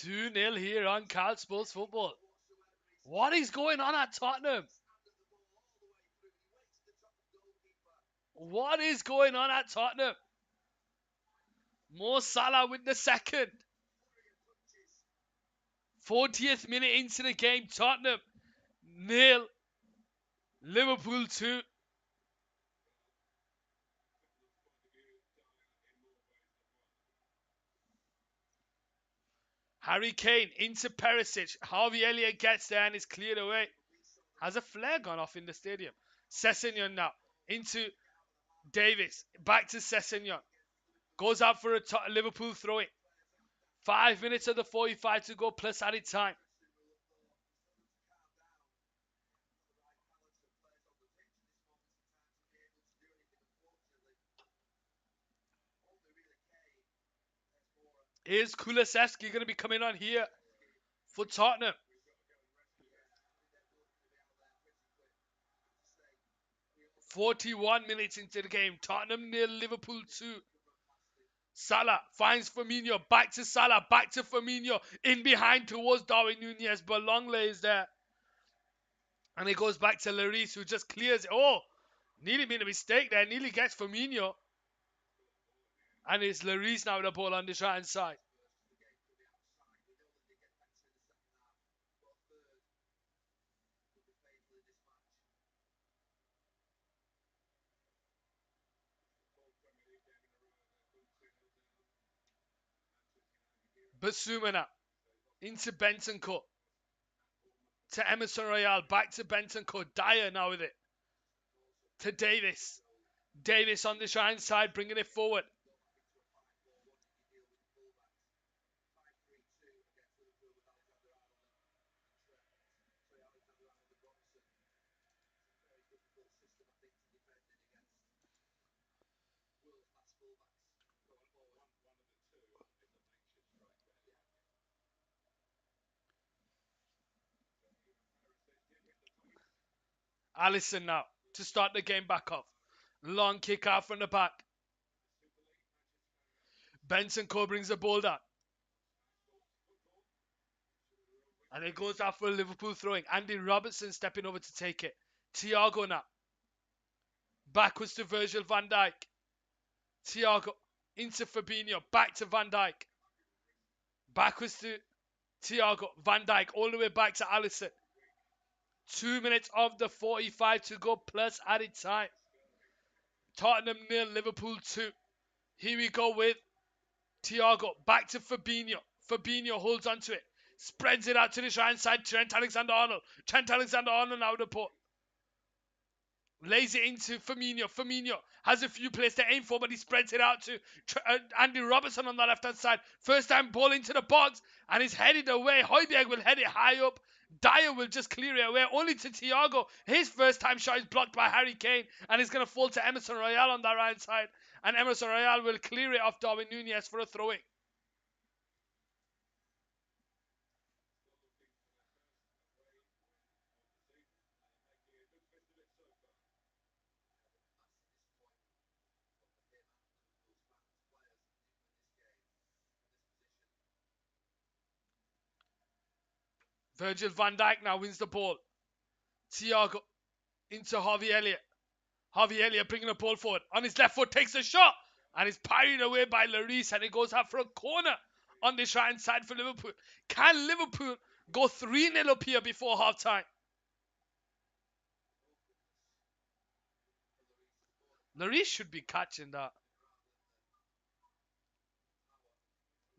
2-0 here on Couch Sports Football. What is going on at Tottenham? What is going on at Tottenham? Mo Salah with the second. 40th minute into the game. Tottenham 0. Liverpool 2. Harry Kane into Perisic. Harvey Elliott gets there and is cleared away. Has a flare gone off in the stadium? Sessegnon now into Davis. Back to Sessegnon. Goes out for a Liverpool throw-in. 5 minutes of the 45 to go plus added time. Is Kulusevski going to be coming on here for Tottenham? 41 minutes into the game. Tottenham nil, Liverpool 2. Salah finds Firmino. Back to Salah. Back to Firmino. In behind towards Darwin Nunez. But Longley is there. And it goes back to Lloris, who just clears it. Oh, nearly made a mistake there. Nearly gets Firmino. And it's Lloris now with the ball on the right hand side. Basuma now. Into Bentancur. To Emerson Royale. Back to Bentancur. Dyer now with it. To Davis. Davis on the right hand side, bringing it forward. Alisson now to start the game back off. Long kick out from the back. Bentancur brings the ball down. And it goes out for a Liverpool throwing. Andy Robertson stepping over to take it. Thiago now. Backwards to Virgil van Dijk. Thiago into Fabinho. Back to Van Dijk. Backwards to Thiago. Van Dijk all the way back to Alisson. 2 minutes of the 45 to go plus added time. Tottenham nil, Liverpool 2. Here we go with Thiago. Back to Fabinho. Fabinho holds onto it. Spreads it out to the right side. Trent Alexander-Arnold. Trent Alexander-Arnold now with the ball. Lays it into Firmino. Firmino has a few players to aim for, but he spreads it out to Andy Robertson on the left-hand side. First time ball into the box, and he's headed away. Højbjerg will head it high up. Dyer will just clear it away. Only to Thiago. His first time shot is blocked by Harry Kane, and it's going to fall to Emerson Royale on the right side. And Emerson Royale will clear it off Darwin Nunez for a throw-in. Virgil van Dijk now wins the ball. Thiago into Harvey Elliott. Harvey Elliott bringing the ball forward. On his left foot, takes a shot. And is parried away by Lloris. And it goes out for a corner on this right hand side for Liverpool. Can Liverpool go 3-0 up here before half time? Lloris should be catching that.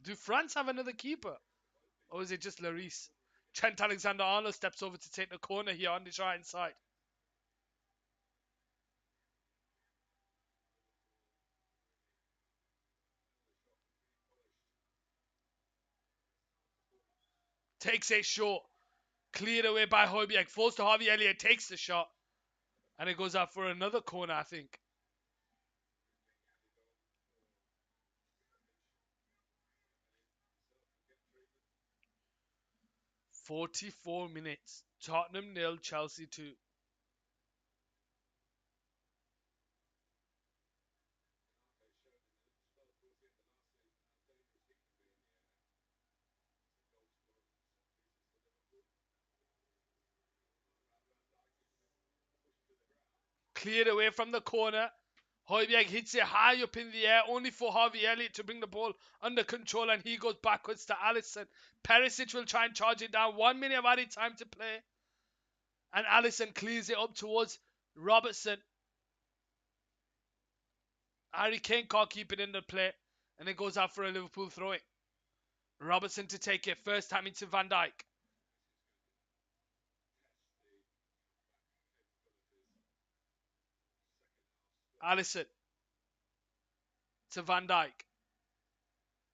Do France have another keeper? Or is it just Lloris? Trent Alexander-Arnold steps over to take the corner here on this right hand side. Takes it short. Cleared away by Højbjerg. Falls to Harvey Elliott. Takes the shot. And it goes out for another corner, I think. 44 minutes. Tottenham nil, Chelsea 2. Cleared away from the corner. Højbjerg hits it high up in the air, only for Harvey Elliott to bring the ball under control, and he goes backwards to Alisson. Perisic will try and charge it down. 1 minute of added time to play. And Alisson clears it up towards Robertson. Harry Kane can't keep it in the play. And it goes out for a Liverpool throw-in. Robertson to take it. First time into Van Dijk. Alisson to Van Dijk.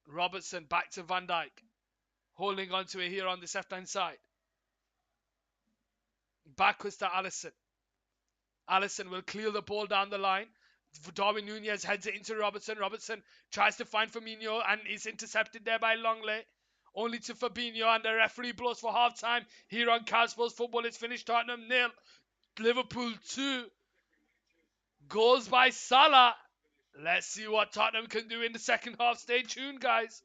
Robertson back to Van Dijk. Holding on to it here on the left-hand side. Backwards to Alisson. Alisson will clear the ball down the line. Darwin Nunez heads it into Robertson. Robertson tries to find Firmino and is intercepted there by Longley. Only to Fabinho, and the referee blows for half time. Here on Cal Sports Football, it's finished. Tottenham 0, Liverpool 2. Goals by Salah. Let's see what Tottenham can do in the second half. Stay tuned, guys.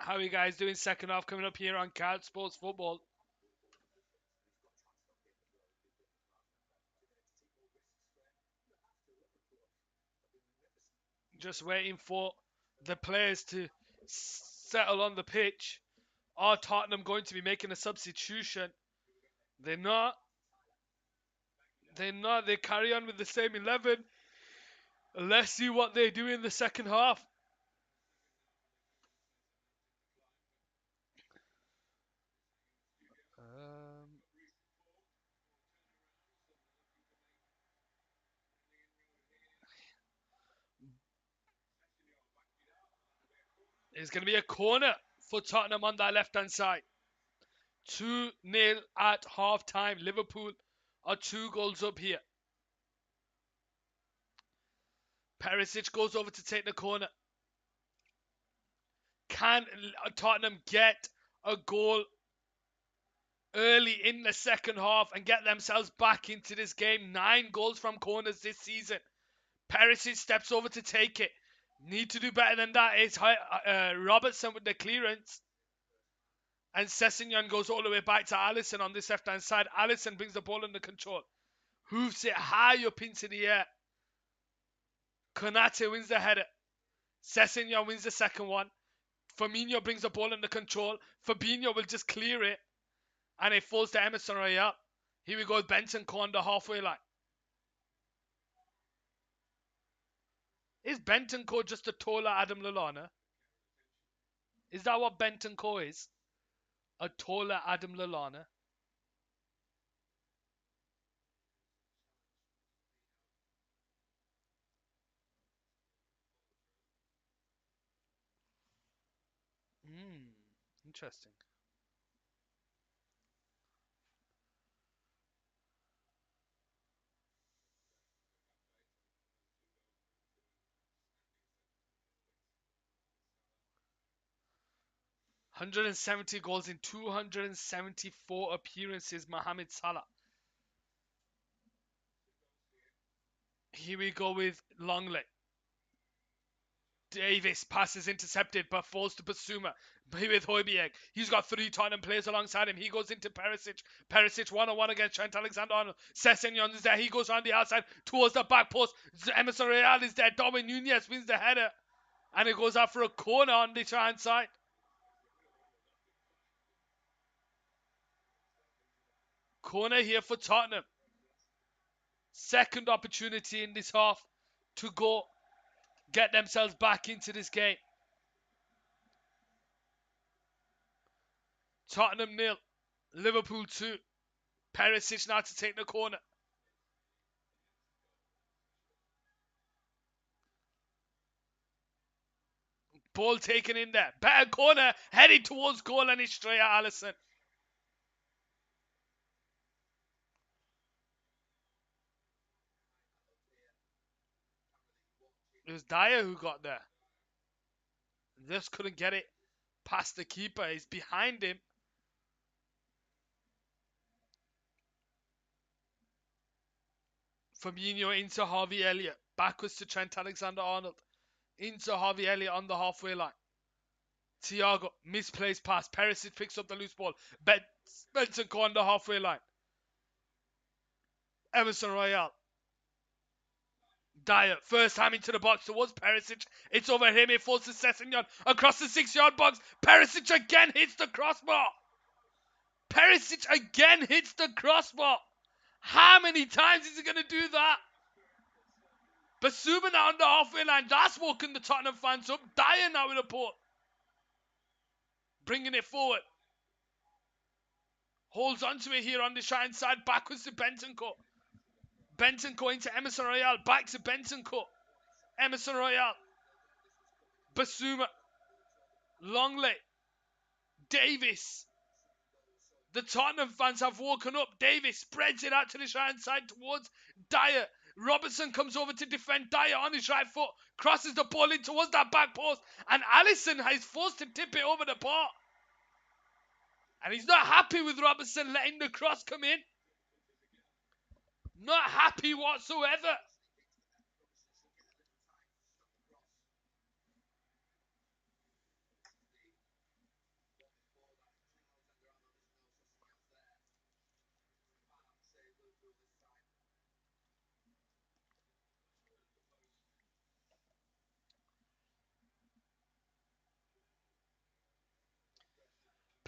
How are you guys doing? Second half coming up here on Couch Sports Football. Just waiting for the players to settle on the pitch. Are Tottenham going to be making a substitution? They're not. They're not. They carry on with the same 11. Let's see what they do in the second half. Um, it's going to be a corner for Tottenham on that left hand side. 2-0 at half time. Liverpool are 2 goals up here. Perisic goes over to take the corner. Can Tottenham get a goal early in the second half and get themselves back into this game? 9 goals from corners this season. Perisic steps over to take it. Need to do better than that. It's Robertson with the clearance. And Sessegnon goes all the way back to Alisson on this left-hand side. Alisson brings the ball under control. Hoofs it high up into the air. Konate wins the header. Sessegnon wins the second one. Firmino brings the ball under control. Fabinho will just clear it. And it falls to Emerson Royale. Here we go, Benton on the halfway line. Is Bentancur just a taller Adam Lallana? Is that what Bentancur is? A taller Adam Lallana? Interesting. 170 goals in 274 appearances, Mohamed Salah. Here we go with Longley. Davis passes intercepted but falls to Basuma. Here with Højbjerg. He's got 3 Tottenham players alongside him. He goes into Perisic. Perisic 1-on-1 against Trent Alexander-Arnold. Sessegnon is there. He goes around the outside towards the back post. Emerson Royale is there. Darwin Nunez wins the header. And it goes out for a corner on the right hand side. Corner here for Tottenham. Second opportunity in this half to go get themselves back into this game. Tottenham 0, Liverpool 2. Perisic now to take the corner. Ball taken in there. Better corner, heading towards goal, and it's straight at Alisson. It was Dyer who got there. Just couldn't get it past the keeper. He's behind him. Fabinho into Harvey Elliott. Backwards to Trent Alexander-Arnold. Into Harvey Elliott on the halfway line. Thiago, misplaced pass. Perisic picks up the loose ball. Bentancur on the halfway line. Emerson Royale. Dyer, first time into the box towards Perisic. It's over him. It falls to Sessegnon across the 6-yard box. Perisic again hits the crossbar. Perisic again hits the crossbar. How many times is he going to do that? Basuma now on the halfway line. That's woken the Tottenham fans up. Dyer now with a port. Bringing it forward. Holds onto it here on the right side. Backwards to Bentancur. Bentancur into Emerson Royale. Back to Bentancur. Emerson Royale. Basuma. Longley. Davis. The Tottenham fans have woken up. Davis spreads it out to the right side towards Dyer. Robertson comes over to defend Dyer on his right foot. Crosses the ball in towards that back post. And Alisson is forced to tip it over the bar. And he's not happy with Robertson letting the cross come in. Not happy whatsoever.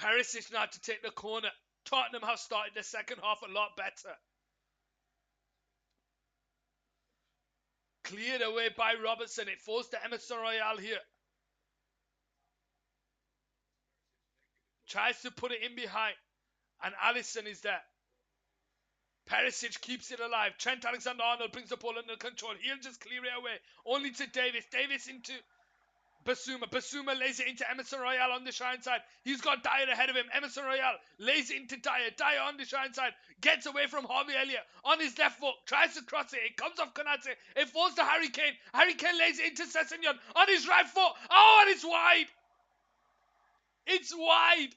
Perisic now to take the corner. Tottenham have started the second half a lot better. Cleared away by Robertson. It falls to Emerson Royale here. Tries to put it in behind. And Alisson is there. Perisic keeps it alive. Trent Alexander-Arnold brings the ball under control. He'll just clear it away. Only to Davis. Davis into Basuma. Basuma lays it into Emerson Royale on the Shine side. He's got Dyer ahead of him. Emerson Royale lays it into Dyer. Dyer on the Shine side. Gets away from Harvey Elliott on his left foot. Tries to cross it. It comes off Konate. It falls to Harry Kane. Harry Kane lays it into Sessegnon on his right foot. Oh, and it's wide. It's wide.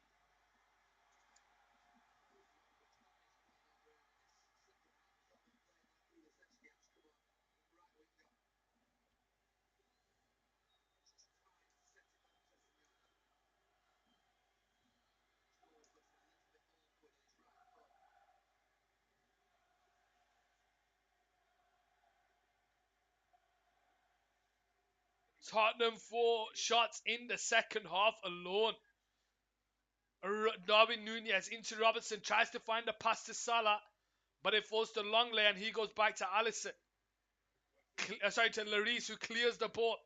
Tottenham 4 shots in the second half alone. Darwin Nunez into Robertson, tries to find a pass to Salah, but it falls to Longley and he goes back to Alisson. Sorry, to Lloris, who clears the ball.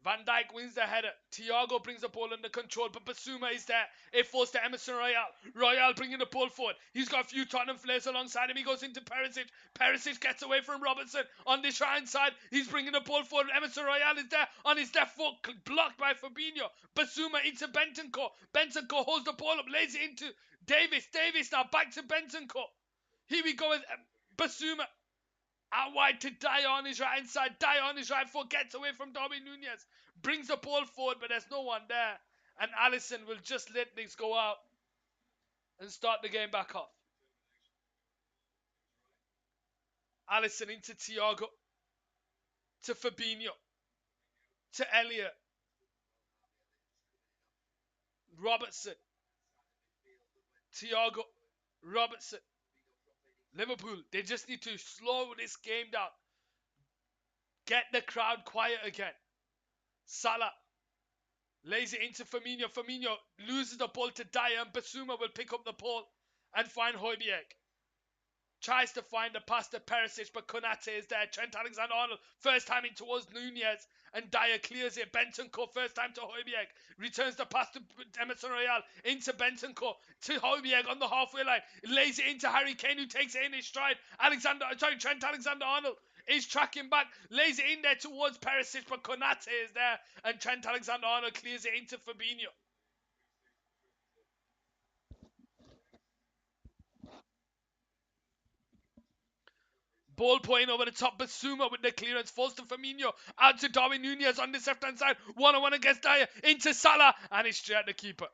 Van Dijk wins the header. Thiago brings the ball under control, but Basuma is there. It falls to Emerson Royale. Royale bringing the ball forward. He's got a few Tottenham players alongside him. He goes into Perisic. Perisic gets away from Robertson on the Shrine side. He's bringing the ball forward. Emerson Royale is there on his left foot, blocked by Fabinho. Basuma into Bentancur. Bentancur holds the ball up, lays it into Davis. Davis now back to Bentancur. Here we go with Basuma. Out wide to Dyer on his right hand side. Dyer on his right foot gets away from Darwin Nunez. Brings the ball forward, but there's no one there. And Alisson will just let things go out and start the game back off. Alisson into Thiago. To Fabinho. To Elliott. Robertson. Thiago. Robertson. Liverpool, they just need to slow this game down. Get the crowd quiet again. Salah lays it into Firmino. Firmino loses the ball to Dyer, and Basuma will pick up the ball and find Højbjerg. Tries to find a pass to Perisic, but Konate is there. Trent Alexander-Arnold first time in towards Nunez, and Dyer clears it. Bentancur first time to Højbjerg. Returns the pass to Emerson Royale into Bentancur to Højbjerg on the halfway line. Lays it into Harry Kane, who takes it in his stride. Trent Alexander-Arnold is tracking back, lays it in there towards Perisic, but Konate is there, and Trent Alexander-Arnold clears it into Fabinho. Ball point over the top. Basuma with the clearance. Falls to Firmino. Out to Darwin Nunez on this left-hand side. 1-on-1 against Dyer. Into Salah. And it's straight at the keeper.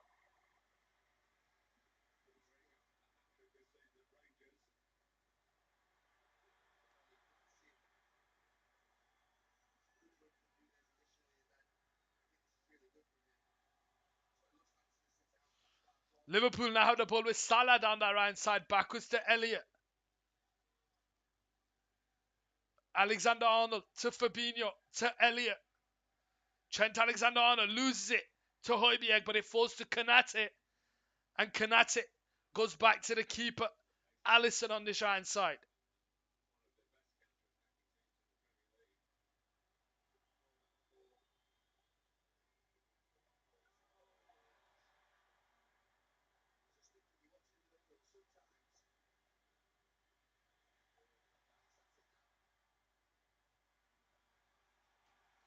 Liverpool now have the ball with Salah down that right side. Backwards to Elliott. Alexander-Arnold to Fabinho. To Elliott. Trent Alexander-Arnold loses it to Højbjerg, but it falls to Konate. And Konate goes back to the keeper. Alisson on the right side.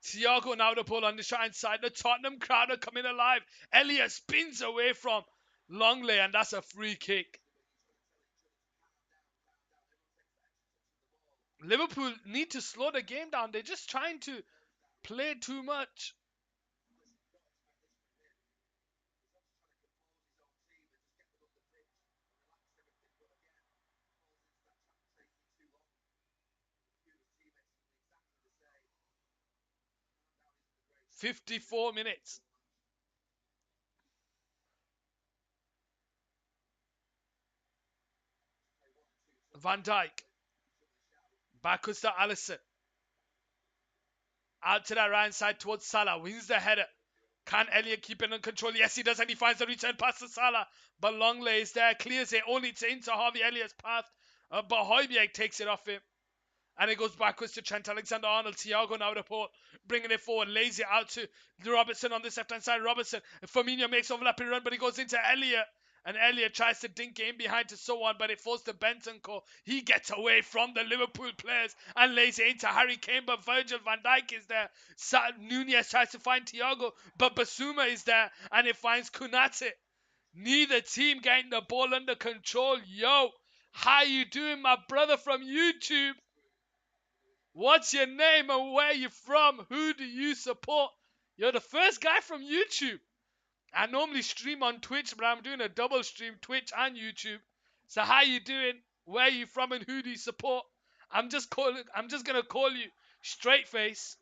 Thiago now the ball on the right side. The Tottenham crowd are coming alive. Elliott spins away from Longley, and that's a free kick. Liverpool need to slow the game down. They're just trying to play too much. "54 minutes. Van Dijk. Backwards to Alisson. Out to that right side towards Salah. Wins the header. Can Elliott keep it under control? Yes, he does, and he finds the return pass to Salah. But Longley is there, clears it, only to into Harvey Elliott's path. But Højbjerg takes it off him. And it goes backwards to Trent Alexander-Arnold. Thiago now the port, bringing it forward, lays it out to Robertson on this left-hand side. Robertson, Firmino makes overlapping run, but he goes into Elliott. And Elliott tries to dink it in behind to someone, but it falls to Bentancur. He gets away from the Liverpool players and lays it into Harry Kane, but Virgil van Dijk is there. Nunez tries to find Thiago, but Basuma is there, and it finds Konate. Neither team getting the ball under control. Yo, how you doing, my brother from YouTube? What's your name and where you from? Who do you support? You're the first guy from YouTube. I normally stream on Twitch, but I'm doing a double stream, Twitch and YouTube. So how you doing? Where you from and who do you support? I'm just gonna call you straight face.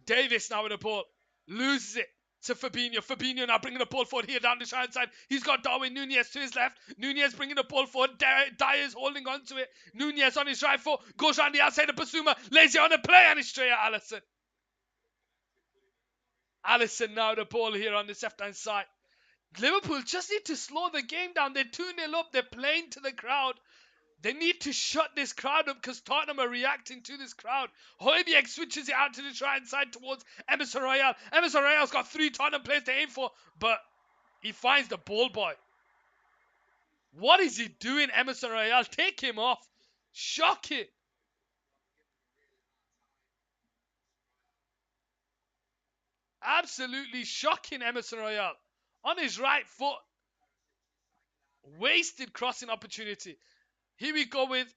Davis now with the ball. Loses it to Fabinho. Fabinho now bringing the ball forward here down the side side. He's got Darwin Nunez to his left. Nunez bringing the ball forward. Dyer's holding on to it. Nunez on his right foot. Goes around the outside of Basuma. Lays it on the play and it's straight at Alisson. Alisson now the ball here on the left-hand side. Liverpool just need to slow the game down. They're 2-0 up. They're playing to the crowd. They need to shut this crowd up because Tottenham are reacting to this crowd. Højbjerg switches it out to the right-hand side towards Emerson Royale. Emerson Royale's got 3 Tottenham players to aim for, but he finds the ball boy. What is he doing, Emerson Royale? Take him off. Shocking. Absolutely shocking, Emerson Royale. On his right foot. Wasted crossing opportunity. Here we go with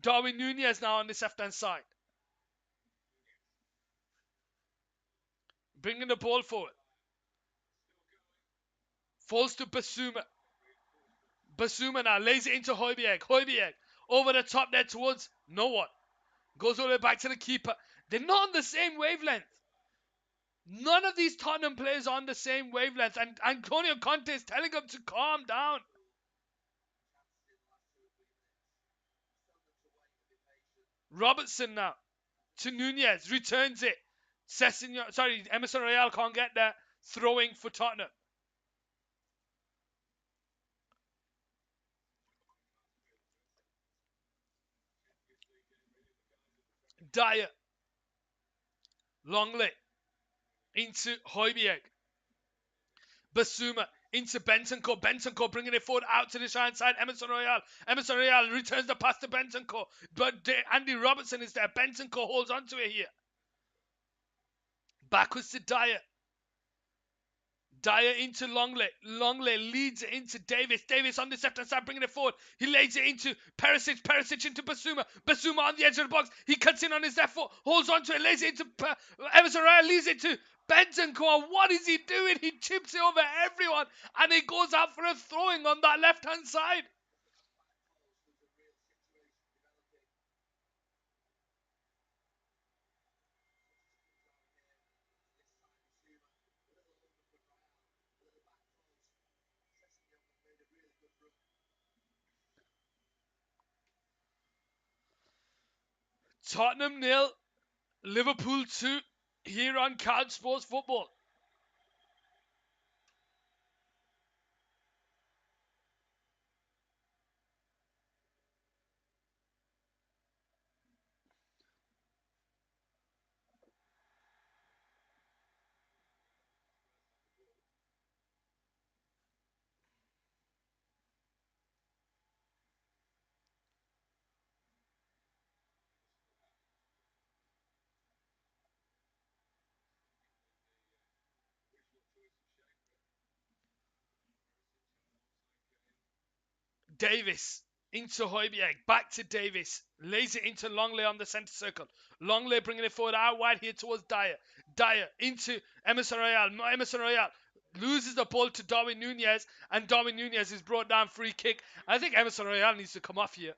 Darwin Nunez now on this left-hand side. Bringing the ball forward. Falls to Basuma. Basuma now lays it into Højbjerg. Højbjerg over the top there towards no one. Goes all the way back to the keeper. They're not on the same wavelength. None of these Tottenham players are on the same wavelength. And Antonio Conte is telling them to calm down. Robertson now to Nunez. Returns it. Emerson Royale can't get there. Throwing for Tottenham. Dyer. Longley. Into Højbjerg. Basuma into Bentancur. Bentancur bringing it forward out to the right side. Emerson Royale. Emerson Royale returns the pass to Bentancur. But Andy Robertson is there. Bentancur holds on to it here. Backwards to Dyer. Dyer into Longley. Longley leads it into Davis. Davis on the left-hand side bringing it forward. He lays it into Perisic. Perisic into Basuma. Basuma on the edge of the box. He cuts in on his left foot. Holds on to it. Lays it into Emerson Royale. Leads it to Bentancur. What is he doing? He chips it over everyone. And it goes out for a throwing on that left-hand side. Tottenham 0, Liverpool 2 here on Couch Sports Football. Davis into Højbjerg, back to Davis, lays it into Longley on the centre circle. Longley bringing it forward out wide here towards Dyer. Dyer into Emerson Royale. Emerson Royale loses the ball to Darwin Nunez, and Darwin Nunez is brought down, free kick. I think Emerson Royale needs to come off here.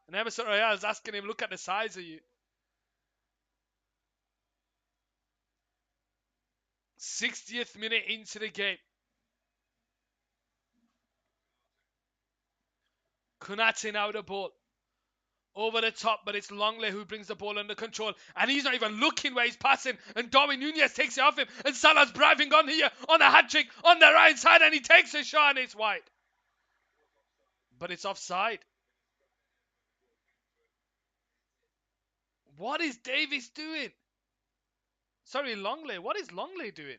And Emerson Royale is asking him, look at the size of you. 60th minute into the game. Konate now with the ball. Over the top, but it's Longley who brings the ball under control. And he's not even looking where he's passing. And Darwin Nunez takes it off him. And Salah's driving on here on a hat trick on the right side. And he takes a shot and it's wide. But it's offside. What is Davis doing? Sorry, Longley. What is Longley doing?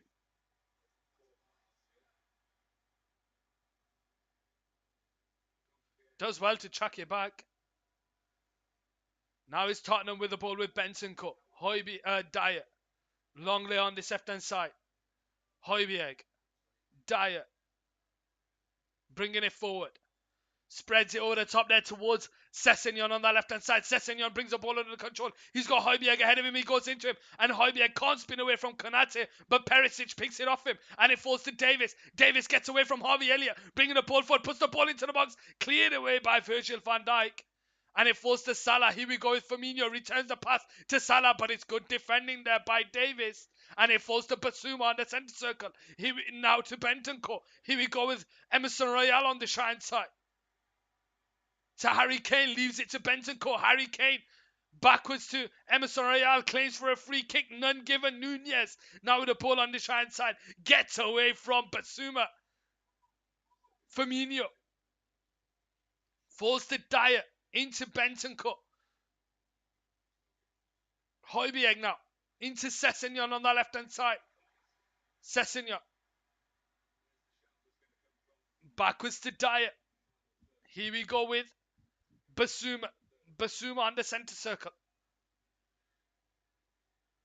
Does well to chuck it back. Now it's Tottenham with the ball with Benson Cut. Dyer. Longley on this left-hand side. Højbjerg. Dyer. Bringing it forward. Spreads it over the top there towards Sessegnon on that left-hand side. Sessegnon brings the ball under control. He's got Højbjerg ahead of him. He goes into him. And Højbjerg can't spin away from Konate. But Perisic picks it off him. And it falls to Davis. Davis gets away from Harvey Elliott. Bringing the ball forward. Puts the ball into the box. Cleared away by Virgil van Dijk. And it falls to Salah. Here we go with Firmino. Returns the pass to Salah. But it's good defending there by Davis. And it falls to Basuma on the centre circle. Now to Bentancur. Here we go with Emerson Royale on the right side. To Harry Kane, leaves it to Bentancur. Harry Kane backwards to Emerson Royale, claims for a free kick, none given. Nunez now with the ball on the right side, gets away from Basuma. Firmino falls to Dyer, into Bentancur. Højbjerg now, into Sessegnon on the left hand side. Sessegnon backwards to Dyer. Here we go with Basuma. Basuma on the centre circle.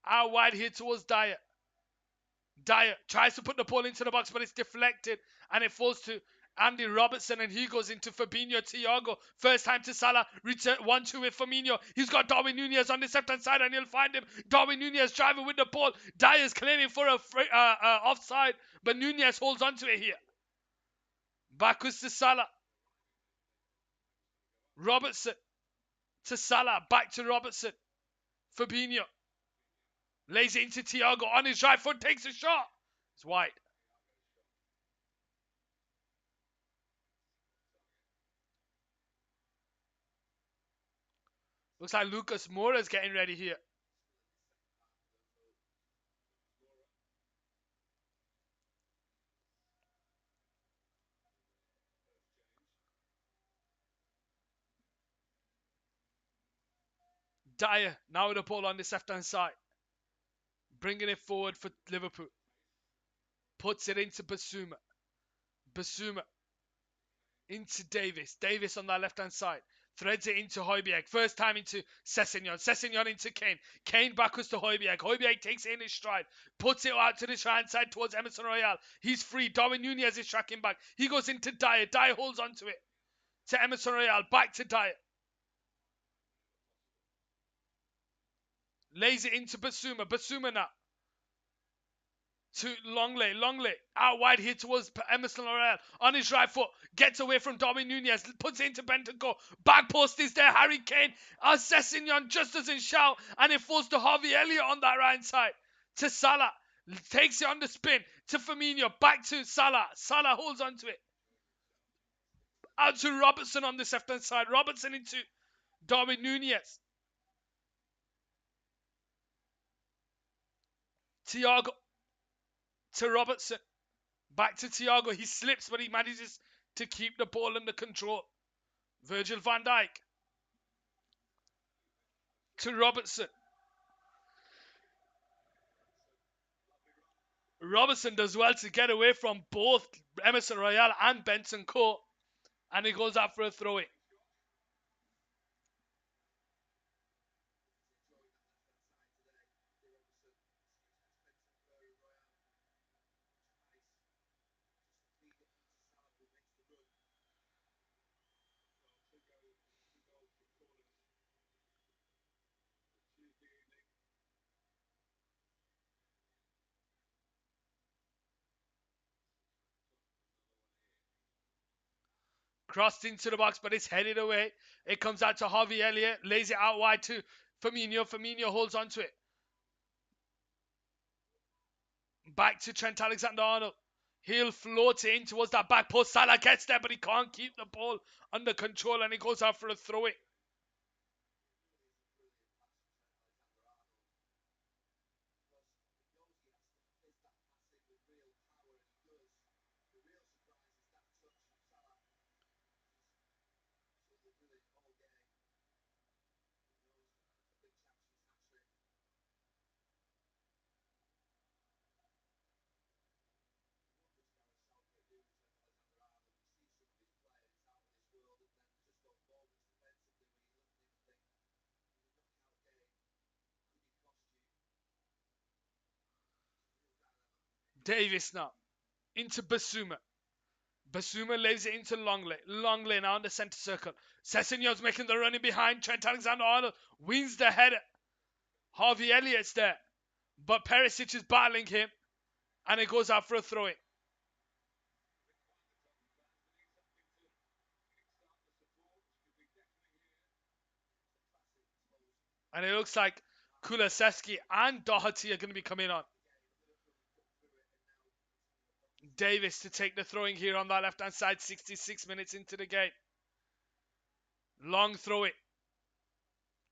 Out wide here towards Dyer. Dyer tries to put the ball into the box, but it's deflected. And it falls to Andy Robertson, and he goes into Fabinho. Thiago, first time to Salah. Return 1-2 with Firmino. He's got Darwin Nunez on the left-hand side, and he'll find him. Darwin Nunez driving with the ball. Dyer's claiming for a offside, but Nunez holds on to it here. Backwards to Salah. Robertson to Salah. Back to Robertson. Fabinho lays it into Thiago on his right foot, takes a shot. It's wide. Looks like Lucas Moura's getting ready here. Dyer now with the ball on this left-hand side. Bringing it forward for Liverpool. Puts it into Basuma. Basuma into Davis. Davis on that left-hand side. Threads it into Højbjerg. First time into Sessegnon. Sessegnon into Kane. Kane backwards to Højbjerg. Højbjerg takes it in his stride. Puts it out to the right side towards Emerson Royale. He's free. Darwin Nunez is tracking back. He goes into Dyer. Dyer holds onto it. To Emerson Royale. Back to Dyer. Lays it into Basuma. Basuma now. To Longley. Longley out wide here towards Emerson Royale. On his right foot. Gets away from Darwin Nunez. Puts it into Bentancur. Back post is there. Harry Kane. Sessegnon just doesn't shout. And it falls to Harvey Elliott on that right side. To Salah. Takes it on the spin. To Firmino. Back to Salah. Salah holds onto it. Out to Robertson on the left-hand side. Robertson into Darwin Nunez. Thiago. To Robertson. Back to Thiago. He slips, but he manages to keep the ball under control. Virgil van Dijk. To Robertson. Robertson does well to get away from both Emerson Royale and Bentancur. And he goes out for a throw-in. Crossed into the box, but it's headed away. It comes out to Harvey Elliott. Lays it out wide to Firmino. Firmino holds onto it. Back to Trent Alexander-Arnold. He'll float it in towards that back post. Salah gets there, but he can't keep the ball under control, and he goes out for a throw in. Davis now into Basuma. Basuma lays it into Longley. Longley now in the centre circle. Sessegnon's making the running behind. Trent Alexander-Arnold wins the header. Harvey Elliott's there, but Perisic is battling him, and it goes out for a throw-in. And it looks like Kulusevski and Doherty are going to be coming on. Davis to take the throwing here on that left-hand side, 66 minutes into the game. Long throw it.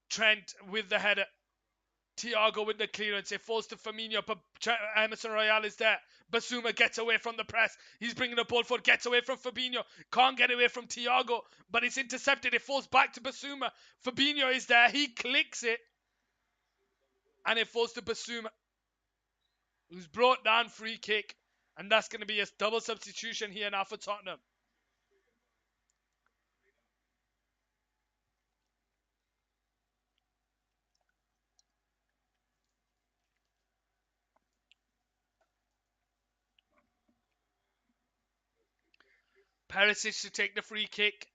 Trent with the header. Thiago with the clearance. It falls to Firmino, but Emerson Royale is there. Basuma gets away from the press. He's bringing the ball forward, gets away from Fabinho. Can't get away from Thiago, but it's intercepted. It falls back to Basuma. Fabinho is there. He clicks it, and it falls to Basuma, who's brought down free kick. And that's going to be a double substitution here now for Tottenham. Perisic to take the free kick.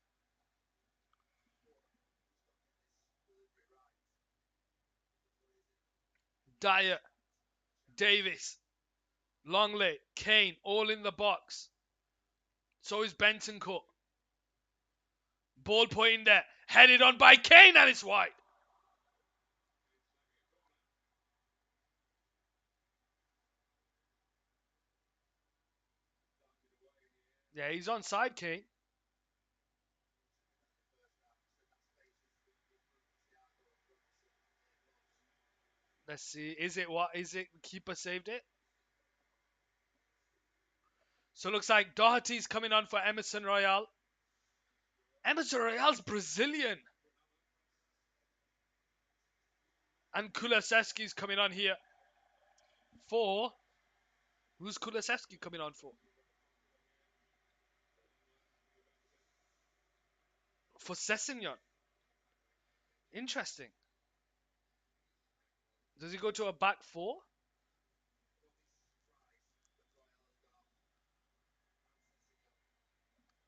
Dyer, Davis, Longley, Kane, all in the box. So is Bentancur. Ball point there. Headed on by Kane, and it's wide. Yeah, he's onside, Kane. Let's see. Is it what? Is it keeper saved it? So it looks like Doherty's coming on for Emerson Royale. Emerson Royale's Brazilian. And Kulusevski's coming on here for... Who's Kulusevski coming on for? For Sessegnon. Interesting. Does he go to a back four?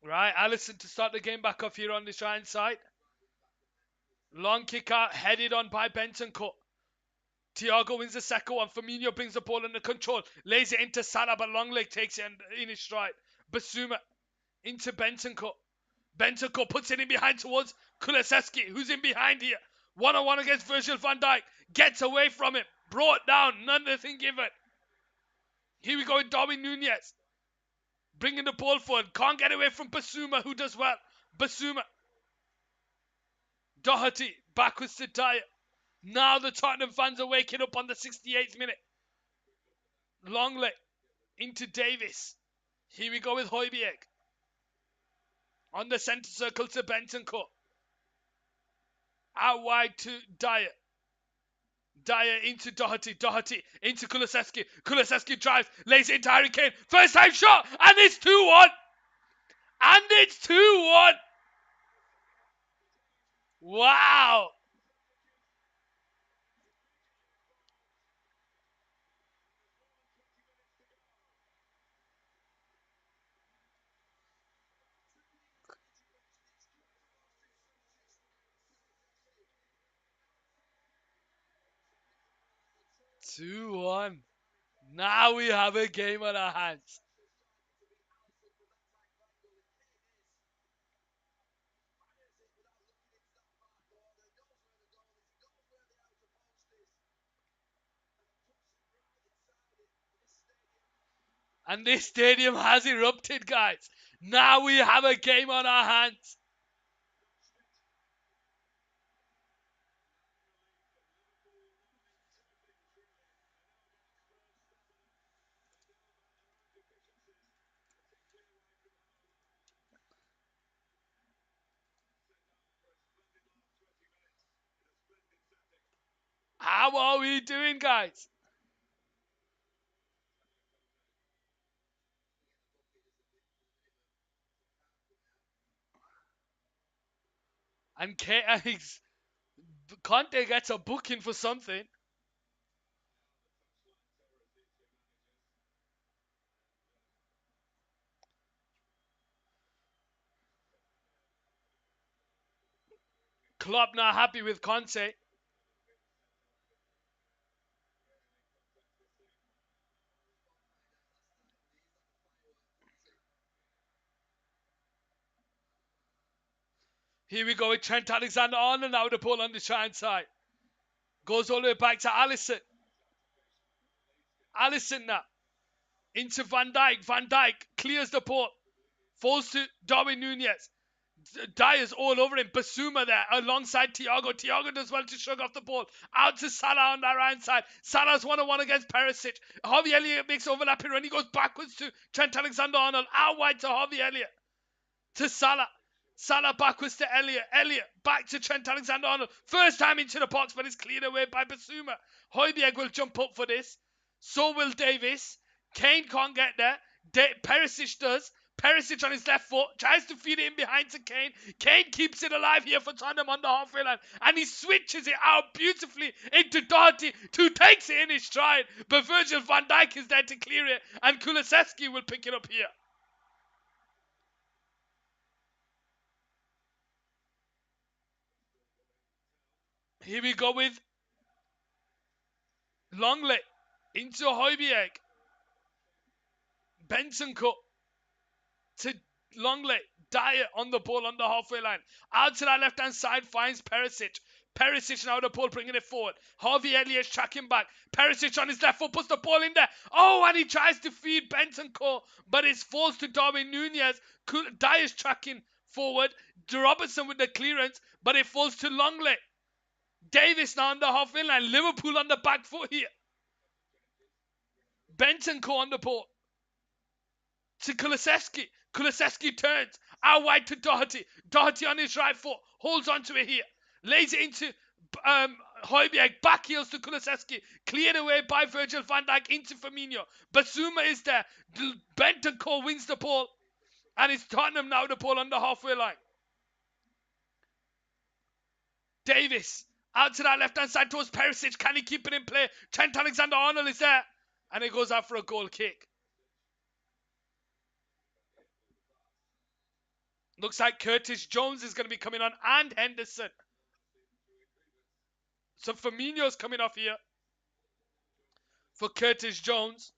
Right, Allison to start the game back off here on this right side. Long kick out, headed on by Bentancur. Thiago wins the second one. Firmino brings the ball under control. Lays it into Salah, but Longleg takes it in his stride. Basuma into Bentancur. Bentancur puts it in behind towards Kulusevski, who's in behind here. One-on-one against Virgil van Dijk. Gets away from him. Brought down. Nothing given. Here we go with Darwin Nunez. Bringing the ball forward. Can't get away from Basuma, who does well. Basuma. Doherty. Backwards to Dyer. Now the Tottenham fans are waking up on the 68th minute. Longley into Davis. Here we go with Højbjerg. On the centre circle to Bentancur. Out wide to Dyer. Dyer into Doherty. Doherty into Kulusevski. Kulusevski drives. Lays it into Harry Kane. First time shot. And it's 2-1. And it's 2-1. Wow. Two one. Now we have a game on our hands. And this stadium has erupted, guys. Now we have a game on our hands. How are we doing, guys? And Conte gets a booking for something. Klopp not happy with Conte. Here we go with Trent Alexander-Arnold now with the ball on the right side. Goes all the way back to Allison. Allison now into Van Dijk. Van Dijk clears the ball. Falls to Darwin Nunez. Dyer's all over him. Basuma there alongside Thiago. Thiago does well to shrug off the ball. Out to Salah on the right side. Salah's 1-on-1 against Perisic. Harvey Elliott makes overlapping run. He goes backwards to Trent Alexander-Arnold. Out wide to Harvey Elliott. To Salah. Salah backwards to Elliott. Elliott back to Trent Alexander-Arnold. First time into the box, but it's cleared away by Basuma. Højbjerg will jump up for this. So will Davis. Kane can't get there. Perisic does. Perisic on his left foot tries to feed it in behind to Kane. Kane keeps it alive here for Tottenham on the halfway line, and he switches it out beautifully into Doherty, who takes it in his stride. But Virgil van Dijk is there to clear it, and Kulusevski will pick it up here. Here we go with Longley into Højbjerg. Benson cut to Longley. Dyer on the ball on the halfway line. Out to that left hand side finds Perisic. Perisic now the ball bringing it forward. Harvey Elliott's tracking back. Perisic on his left foot puts the ball in there. Oh, and he tries to feed Benson Core, but it falls to Darwin Nunez. Dyer's tracking forward. Robertson with the clearance, but it falls to Longley. Davis now on the halfway line. Liverpool on the back foot here. Benton on the ball to Kulusevski. Kulusevski turns out wide to Doherty. Doherty on his right foot holds onto it here. Lays it into Højbjerg. Back heels to Kulusevski. Cleared away by Virgil van Dijk into Firmino. Basuma is there. Benton wins the ball. And it's Tottenham now the ball on the halfway line. Davis out to that left hand side towards Perisic. Can he keep it in play? Trent Alexander-Arnold is there. And it goes out for a goal kick. Looks like Curtis Jones is going to be coming on and Henderson. So Firmino's coming off here for Curtis Jones.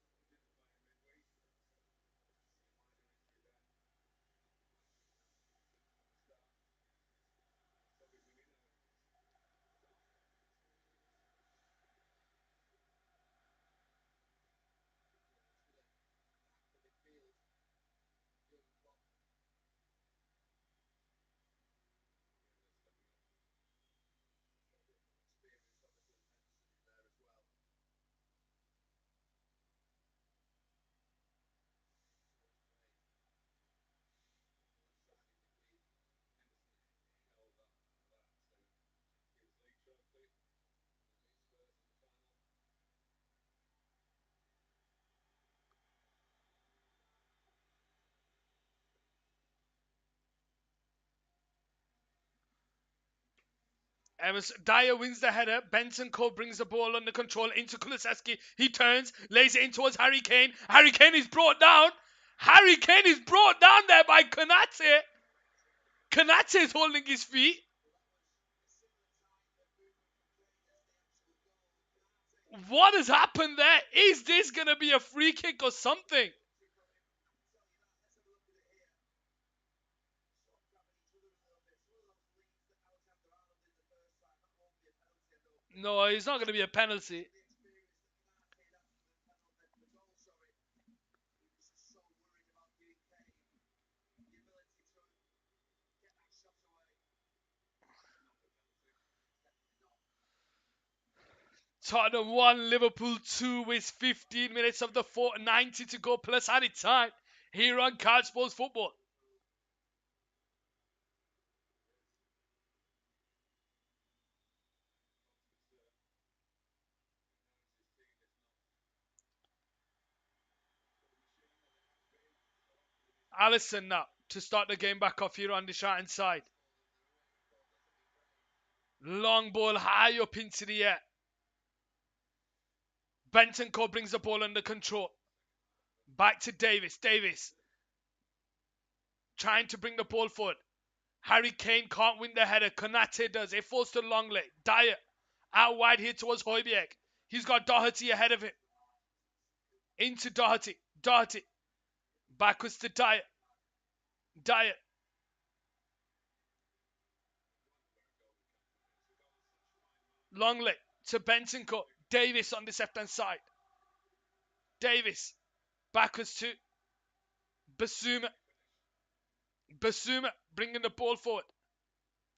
Dyer wins the header. Benson Cole brings the ball under control into Kulusevski. He turns, lays it in towards Harry Kane. Harry Kane is brought down. Harry Kane is brought down there by Konate. Konate is holding his feet. What has happened there? Is this going to be a free kick or something? No, it's not going to be a penalty. Tottenham 1, Liverpool 2 with 15 minutes of the 90 to go plus added time here on Couch Sports Football. Alisson now to start the game back off here on the shot inside. Long ball high up into the air. Bentancur brings the ball under control. Back to Davis. Davis trying to bring the ball forward. Harry Kane can't win the header. Konate does. It falls to Longley. Dyer out wide here towards Højbjerg. He's got Doherty ahead of him. Into Doherty. Doherty. Backwards to Dyer. Dyer. Longley to Bentancur. Davis on the left-hand side. Davis. Backwards to Basuma. Basuma bringing the ball forward.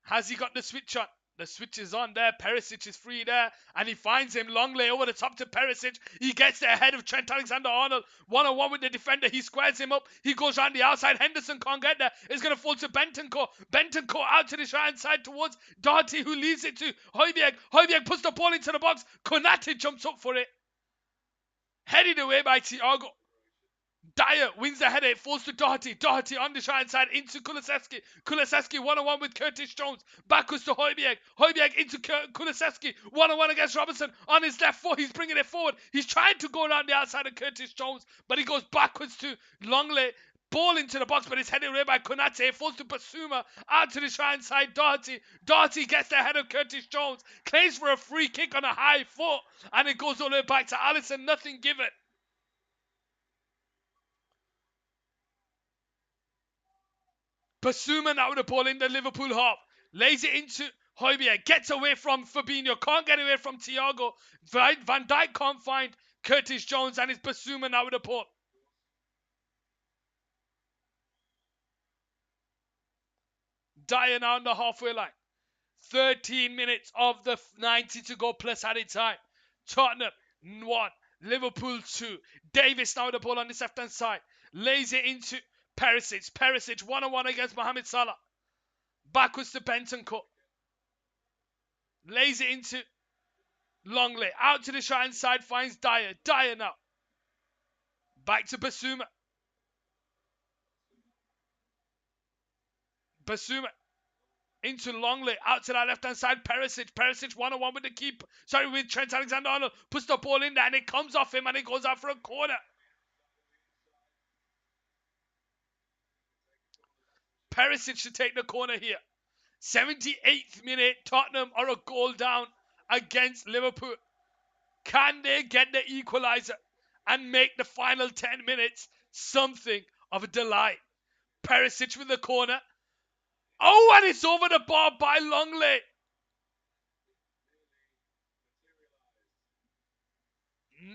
Has he got the switch on? The switch is on there. Perisic is free there. And he finds him. Longley over the top to Perisic. He gets there ahead of Trent Alexander-Arnold. One-on-one with the defender. He squares him up. He goes round the outside. Henderson can't get there. It's going to fall to Bentancur. Bentancur out to the right side towards Doherty, who leaves it to Højbjerg. Højbjerg puts the ball into the box. Konate jumps up for it. Headed away by Thiago. Dyer wins the header. It falls to Doherty. Doherty on the right side into Kulusevski. Kulusevski one-on-one with Curtis Jones. Backwards to Højbjerg. Højbjerg into Kulusevski. One-on-one against Robinson. On his left foot, he's bringing it forward. He's trying to go around the outside of Curtis Jones, but he goes backwards to Longley. Ball into the box, but it's headed away by Konate. It falls to Basuma. Out to the right side, Doherty. Doherty gets the head of Curtis Jones. Claims for a free kick on a high foot. And it goes all the way back to Alisson. Nothing given. Basuma now with the ball in the Liverpool half. Lays it into Højbjerg. Gets away from Fabinho. Can't get away from Thiago. Van Dijk can't find Curtis Jones. And it's Basuma now with the ball. Dyer now on the halfway line. 13 minutes of the 90 to go plus added time. Tottenham 1. Liverpool 2. Davis now with the ball on the left-hand side. Lays it into Perisic. Perisic one-on-one against Mohamed Salah. Backwards to Bentancur. Lays it into Longley. Out to the right side. Finds Dyer. Dyer now. Back to Basuma. Basuma. Into Longley. Out to that left-hand side. Perisic. Perisic one-on-one with the keeper. Sorry, with Trent Alexander-Arnold. Puts the ball in there and it comes off him and it goes out for a corner. Perisic should take the corner here. 78th minute, Tottenham are a goal down against Liverpool. Can they get the equaliser and make the final 10 minutes something of a delight? Perisic with the corner. Oh, and it's over the bar by Longley.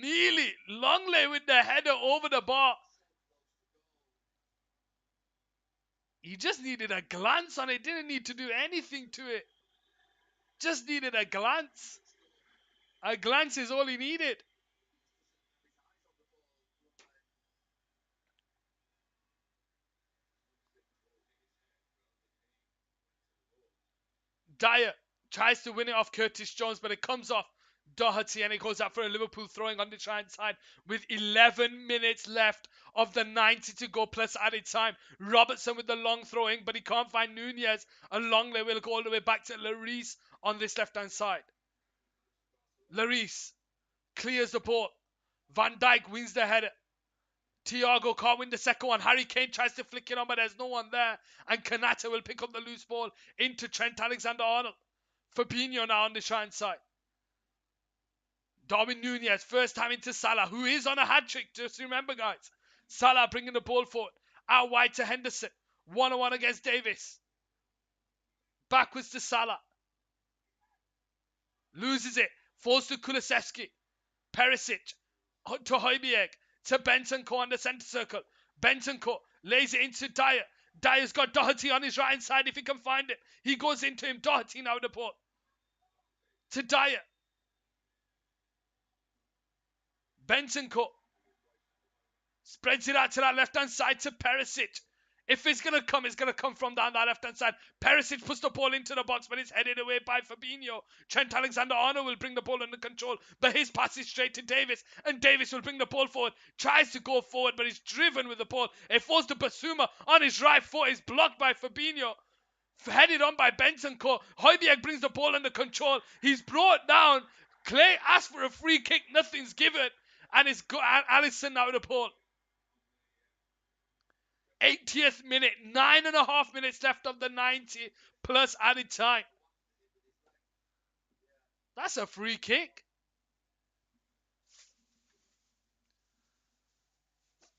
Nearly. Longley with the header over the bar. He just needed a glance on it. Didn't need to do anything to it. Just needed a glance. A glance is all he needed. Dyer tries to win it off Curtis Jones, but it comes off Doherty and it goes out for a Liverpool throwing on the right side with 11 minutes left of the 90 to go plus added time. Robertson with the long throwing, but he can't find Nunez. A Longley will go all the way back to Lloris on this left-hand side. Lloris clears the ball. Van Dijk wins the header. Thiago can't win the second one. Harry Kane tries to flick it on, but there's no one there. And Konate will pick up the loose ball into Trent Alexander-Arnold. Fabinho now on the right side. Darwin Nunez, first time into Salah, who is on a hat-trick, just remember, guys. Salah bringing the ball forward. Out wide to Henderson. One-on-one against Davis. Backwards to Salah. Loses it. Falls to Kulusevski. Perisic to Højbjerg. To Bentancur on the centre circle. Bentancur lays it into Dyer. Dyer's got Doherty on his right hand side if he can find it. He goes into him. Doherty now with the ball. To Dyer. Bentancur spreads it out to that left-hand side to Perisic. If it's going to come from down that left-hand side. Perisic puts the ball into the box, but it's headed away by Fabinho. Trent Alexander-Arnold will bring the ball under control, but his pass is straight to Davis, and Davis will bring the ball forward. Tries to go forward, but he's driven with the ball. It falls to Basuma on his right foot. It's blocked by Fabinho. Headed on by Bentancur. Højbjerg brings the ball under control. He's brought down. Clay asks for a free kick. Nothing's given. And it's got Alisson now with the ball. 80th minute, 9.5 minutes left of the 90 plus added time. That's a free kick.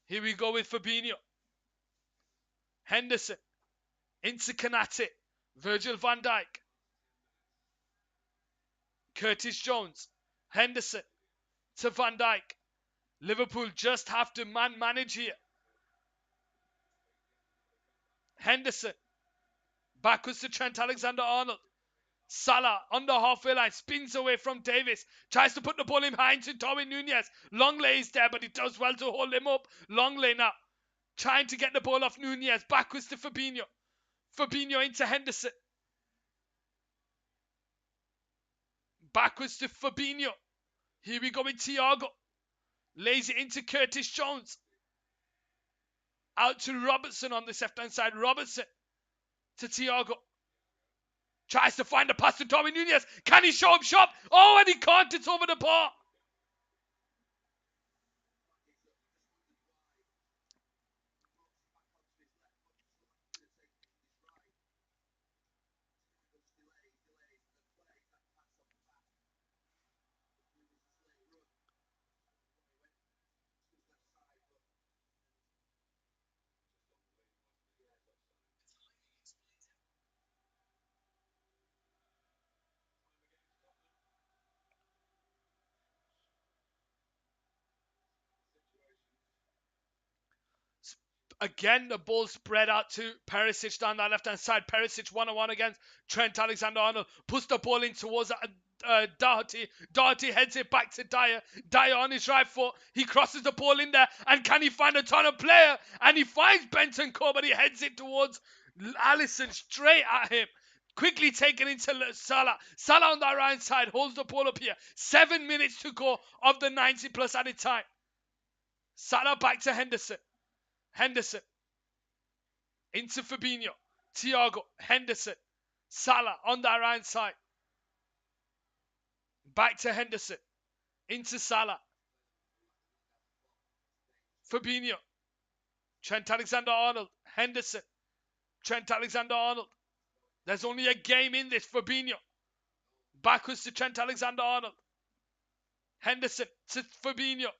Here we go with Fabinho. Henderson. Into Konate. Virgil van Dijk. Curtis Jones. Henderson. To Van Dijk. Liverpool just have to manage here. Henderson. Backwards to Trent Alexander-Arnold. Salah on the halfway line. Spins away from Davis. Tries to put the ball in behind to Darwin Nunez. Longley is there, but he does well to hold him up. Longley now. Trying to get the ball off Nunez. Backwards to Fabinho. Fabinho into Henderson. Backwards to Fabinho. Here we go with Thiago. Lays it into Curtis Jones. Out to Robertson on the left-hand side. Robertson to Thiago. Tries to find a pass to Darwin Nunez. Can he show him shop? Oh, and he can't. It's over the bar. Again, the ball spread out to Perisic down that left-hand side. Perisic one-on-one against Trent Alexander-Arnold. Puts the ball in towards Doherty. Doherty heads it back to Dyer. Dyer on his right foot. He crosses the ball in there. And can he find a ton of player? And he finds Bentancur, but he heads it towards Alisson straight at him. Quickly taken into Salah. Salah on that right side holds the ball up here. 7 minutes to go of the 90 plus added time. Salah back to Henderson. Henderson. Into Fabinho. Thiago. Henderson. Salah on that right side. Back to Henderson. Into Salah. Fabinho. Trent Alexander-Arnold. Henderson. Trent Alexander-Arnold. There's only a game in this. Fabinho. Backwards to Trent Alexander-Arnold. Henderson to Fabinho.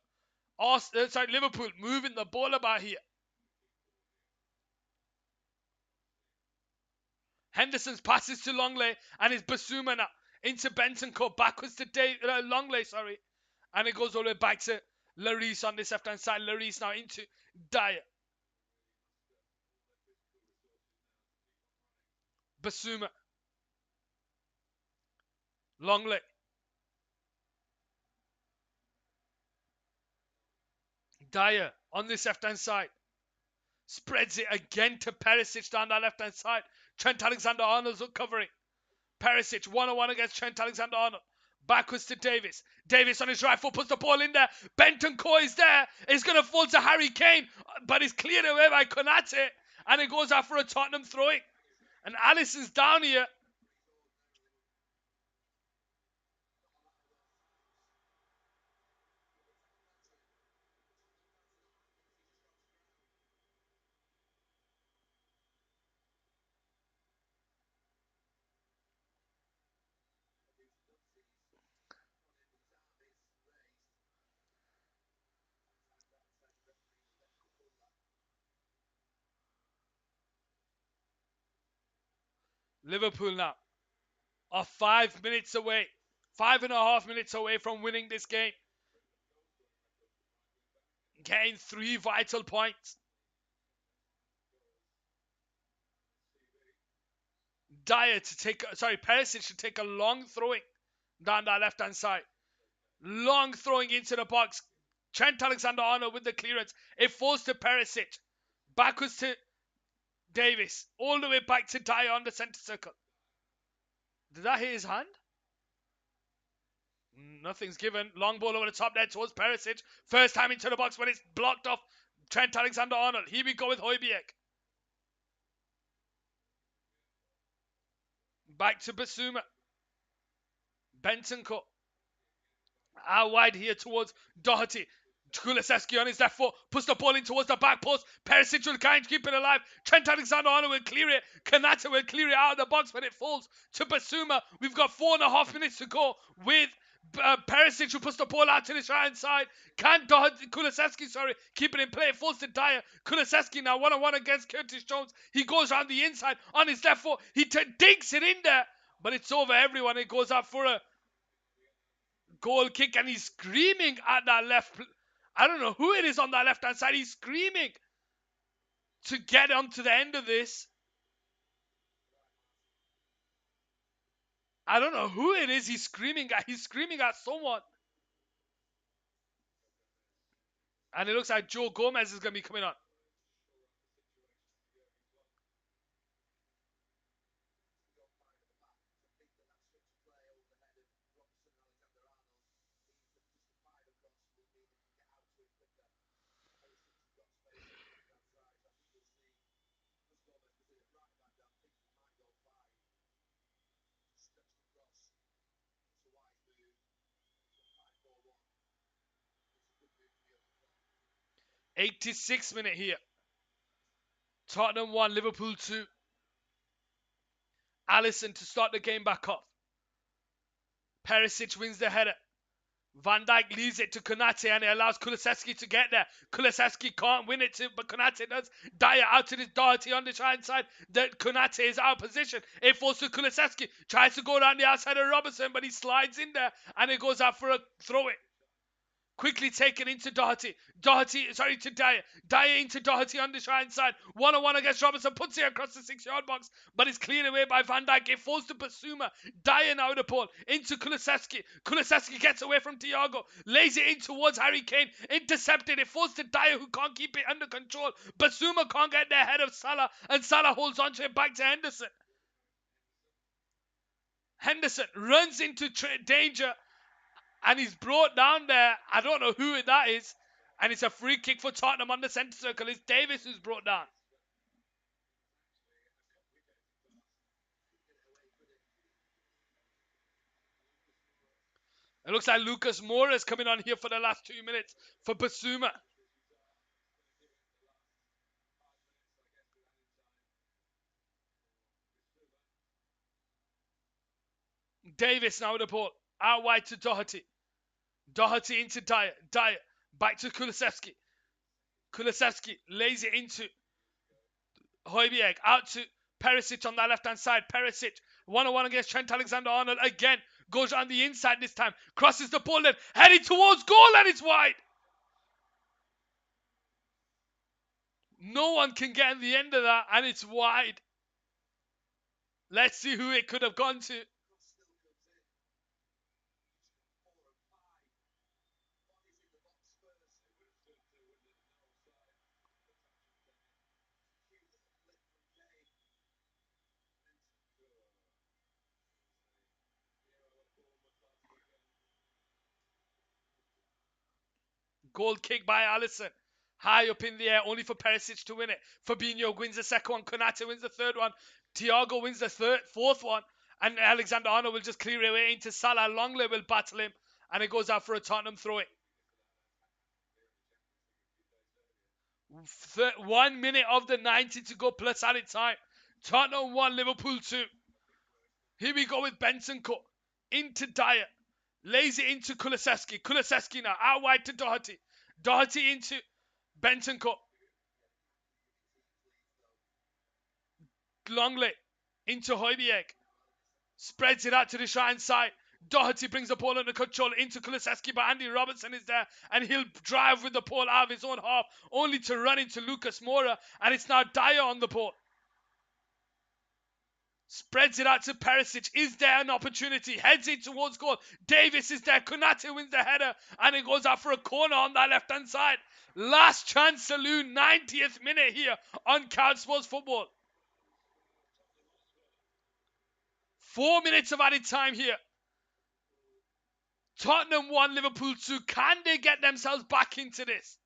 Liverpool moving the ball about here. Henderson's passes to Longley and it's Basuma now into Bentancur, backwards to Longley, and it goes all the way back to Lloris on this left-hand side. Lloris now into Dyer. Basuma. Longley. Dyer on this left-hand side. Spreads it again to Perisic down that left-hand side. Trent Alexander-Arnold's covering. Perisic one-on-one against Trent Alexander-Arnold. Backwards to Davis. Davis on his right foot puts the ball in there. Bentancur is there. It's going to fall to Harry Kane, but it's cleared away by Konate. And it goes out for a Tottenham throwing. And Alisson's down here. Liverpool now are 5 minutes away. 5.5 minutes away from winning this game. Getting 3 vital points. Perisic to take a long throwing down that left-hand side. Long throwing into the box. Trent Alexander-Arnold with the clearance. It falls to Perisic. Backwards to Davis. All the way back to Dyer on the centre circle. Did that hit his hand? Nothing's given. Long ball over the top there towards Perisic. First time into the box, but it's blocked off Trent Alexander-Arnold. Here we go with Højbjerg. Back to Basuma. Bentancur. Out wide here towards Doherty. Kulusevski on his left foot, puts the ball in towards the back post. Perisic will kind of keep it alive. Trent Alexander-Arnold will clear it. Konate will clear it out of the box, but it falls to Basuma. We've got 4.5 minutes to go with Perisic, who puts the ball out to the right hand side. Can Kulusevski, keep it in play. It falls to Dyer. Kulusevski now one-on-one against Curtis Jones. He goes around the inside on his left foot. He digs it in there, but it's over everyone. It goes out for a goal kick, and he's screaming at that left. I don't know who it is on that left-hand side. He's screaming to get onto the end of this. I don't know who it is he's screaming at. He's screaming at someone. And it looks like Joe Gomez is going to be coming on. '86 minute here. Tottenham 1, Liverpool 2. Alisson to start the game back off. Perisic wins the header. Van Dijk leaves it to Konate, and it allows Kulusevski to get there. Kulusevski can't win it, but Konate does. Dyer out to this Doherty on the right side. Konate is out of position. It falls to Kulusevski. Tries to go down the outside of Robertson, but he slides in there, and it goes out for a throw-in. Quickly taken into Doherty. To Dyer. Dyer into Doherty on the right side. One-on-one against Robertson. Puts it across the 6-yard box. But it's cleared away by Van Dijk. It falls to Basuma. Dyer now with the ball. Into Kulusevski. Kulusevski gets away from Thiago. Lays it in towards Harry Kane. Intercepted. It falls to Dyer, who can't keep it under control. Basuma can't get there ahead of Salah. And Salah holds on to it back to Henderson. Henderson runs into danger. And he's brought down there. I don't know who that is. And it's a free kick for Tottenham on the centre circle. It's Davis who's brought down. It looks like Lucas Moura's coming on here for the last 2 minutes for Basuma. Davis now with the ball. Out wide to Doherty. Doherty into Dyer. Dyer back to Kulusevski. Kulusevski lays it into Højbjerg. Out to Perisic on that left-hand side. Perisic one-on-one against Trent Alexander-Arnold again. Goes on the inside this time. Crosses the ball then. Heading towards goal, and it's wide. No one can get in the end of that, and it's wide. Let's see who it could have gone to. Goal kick by Alisson. High up in the air, only for Perisic to win it. Fabinho wins the second one. Konate wins the third one. Thiago wins the fourth one. And Alexander-Arnold will just clear it away into Salah. Longley will battle him. And it goes out for a Tottenham throw-in. 1 minute of the 90 to go plus added time. Tottenham 1, Liverpool 2. Here we go with Bentancur. Into Dyer. Lays it into Kulusevski. Kulusevski now out wide to Doherty. Doherty into Bentancur. Longley into Højbjerg. Spreads it out to the right-hand side. Doherty brings the ball under control into Kulusevski, but Andy Robertson is there, and he'll drive with the ball out of his own half, only to run into Lucas Moura, and it's now Dyer on the ball. Spreads it out to Perisic. Is there an opportunity? Heads in towards goal. Davis is there. Konate wins the header. And it goes out for a corner on that left-hand side. Last chance saloon. 90th minute here on Couch Sports Football. 4 minutes of added time here. Tottenham 1, Liverpool 2. Can they get themselves back into this?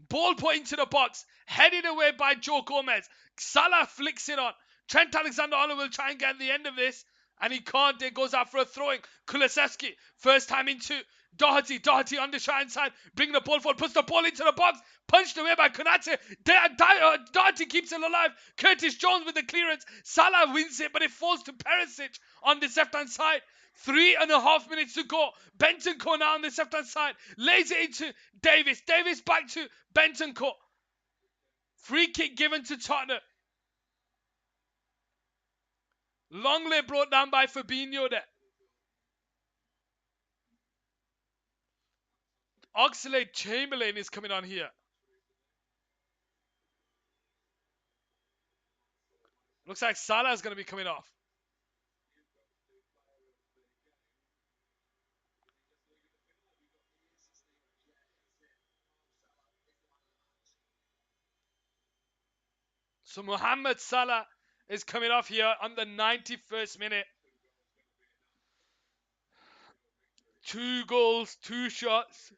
Ball put into the box. Headed away by Joe Gomez. Salah flicks it on. Trent Alexander-Arnold will try and get the end of this. And he can't. It goes out for a throwing. Kulusevski, first time into Doherty. Doherty on the right side. Bring the ball forward. Puts the ball into the box. Punched away by Konate. Doherty keeps it alive. Curtis Jones with the clearance. Salah wins it, but it falls to Perisic on this left-hand side. 3.5 minutes to go. Bentancur now on this left-hand side. Lays it into Davis. Davis back to Bentancur. Free kick given to Tottenham. Longley brought down by Fabinho there. Oxlade-Chamberlain is coming on here. Looks like Salah is going to be coming off. So Mohamed Salah is coming off here on the 91st minute. 2 goals, 2 shots,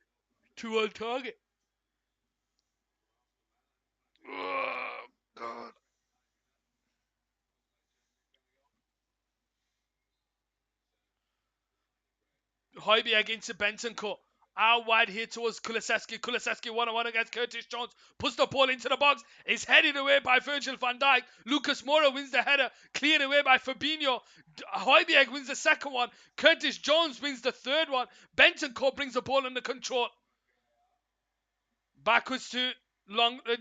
2 on target. Oh, God. Højbjerg into Bentancur. Out wide here towards Kulusevski. Kulusevski 1-on-1 against Curtis Jones. Puts the ball into the box. Is headed away by Virgil van Dijk. Lucas Moura wins the header. Cleared away by Fabinho. Højbjerg wins the second one. Curtis Jones wins the third one. Bentancur brings the ball under control. Backwards to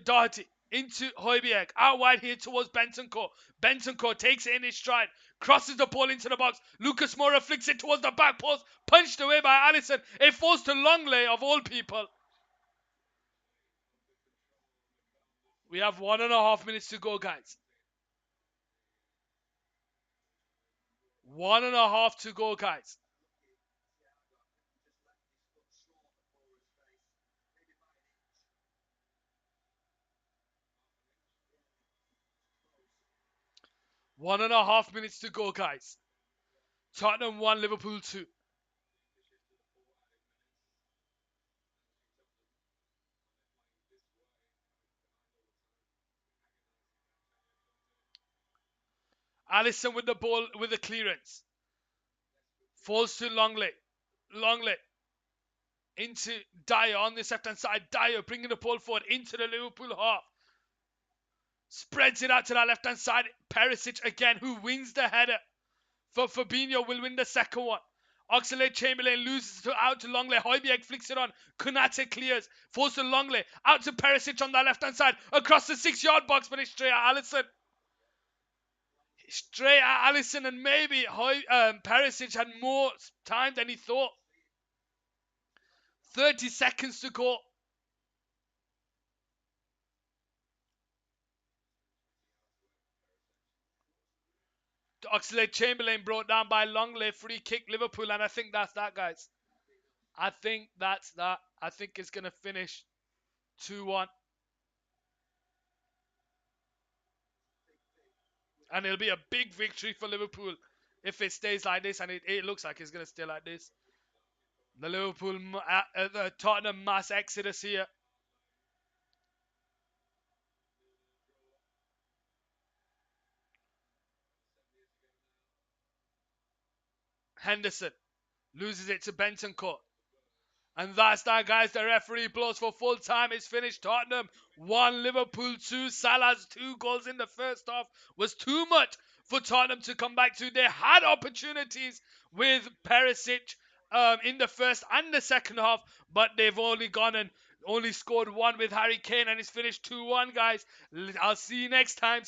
Doherty. Into Højbjerg. Out wide here towards Bentancur. Bentancur takes it in his stride. Crosses the ball into the box. Lucas Moura flicks it towards the back post. Punched away by Alisson. It falls to Longley of all people. We have 1.5 minutes to go, guys. 1.5 to go, guys. One and a half minutes to go, guys. Tottenham 1, Liverpool 2. Alisson with the ball, with the clearance. Falls to Longley. Longley. Into Dyer on this left-hand side. Dyer bringing the ball forward into the Liverpool half. Spreads it out to that left-hand side. Perisic again, who wins the header. For Fabinho will win the second one. Oxlade-Chamberlain loses out to Longley. Højbjerg flicks it on. Konate clears. Falls to Longley. Out to Perisic on that left-hand side. Across the 6-yard box, but it's straight at Alisson. Straight at Alisson, and maybe Perisic had more time than he thought. 30 seconds to go. Oxlade-Chamberlain brought down by Longley. Free kick Liverpool, and I think that's that, guys. I think that's that. I think it's going to finish 2-1. And it'll be a big victory for Liverpool if it stays like this, and it looks like it's going to stay like this. The the Tottenham mass exodus here. Henderson loses it to Bentancur. And that's that, guys. The referee blows for full time. It's finished. Tottenham 1, Liverpool 2. Salah's 2 goals in the first half was too much for Tottenham to come back to. They had opportunities with Perisic in the first and the second half, but they've only gone and only scored 1 with Harry Kane, and it's finished 2-1, guys. I'll see you next time.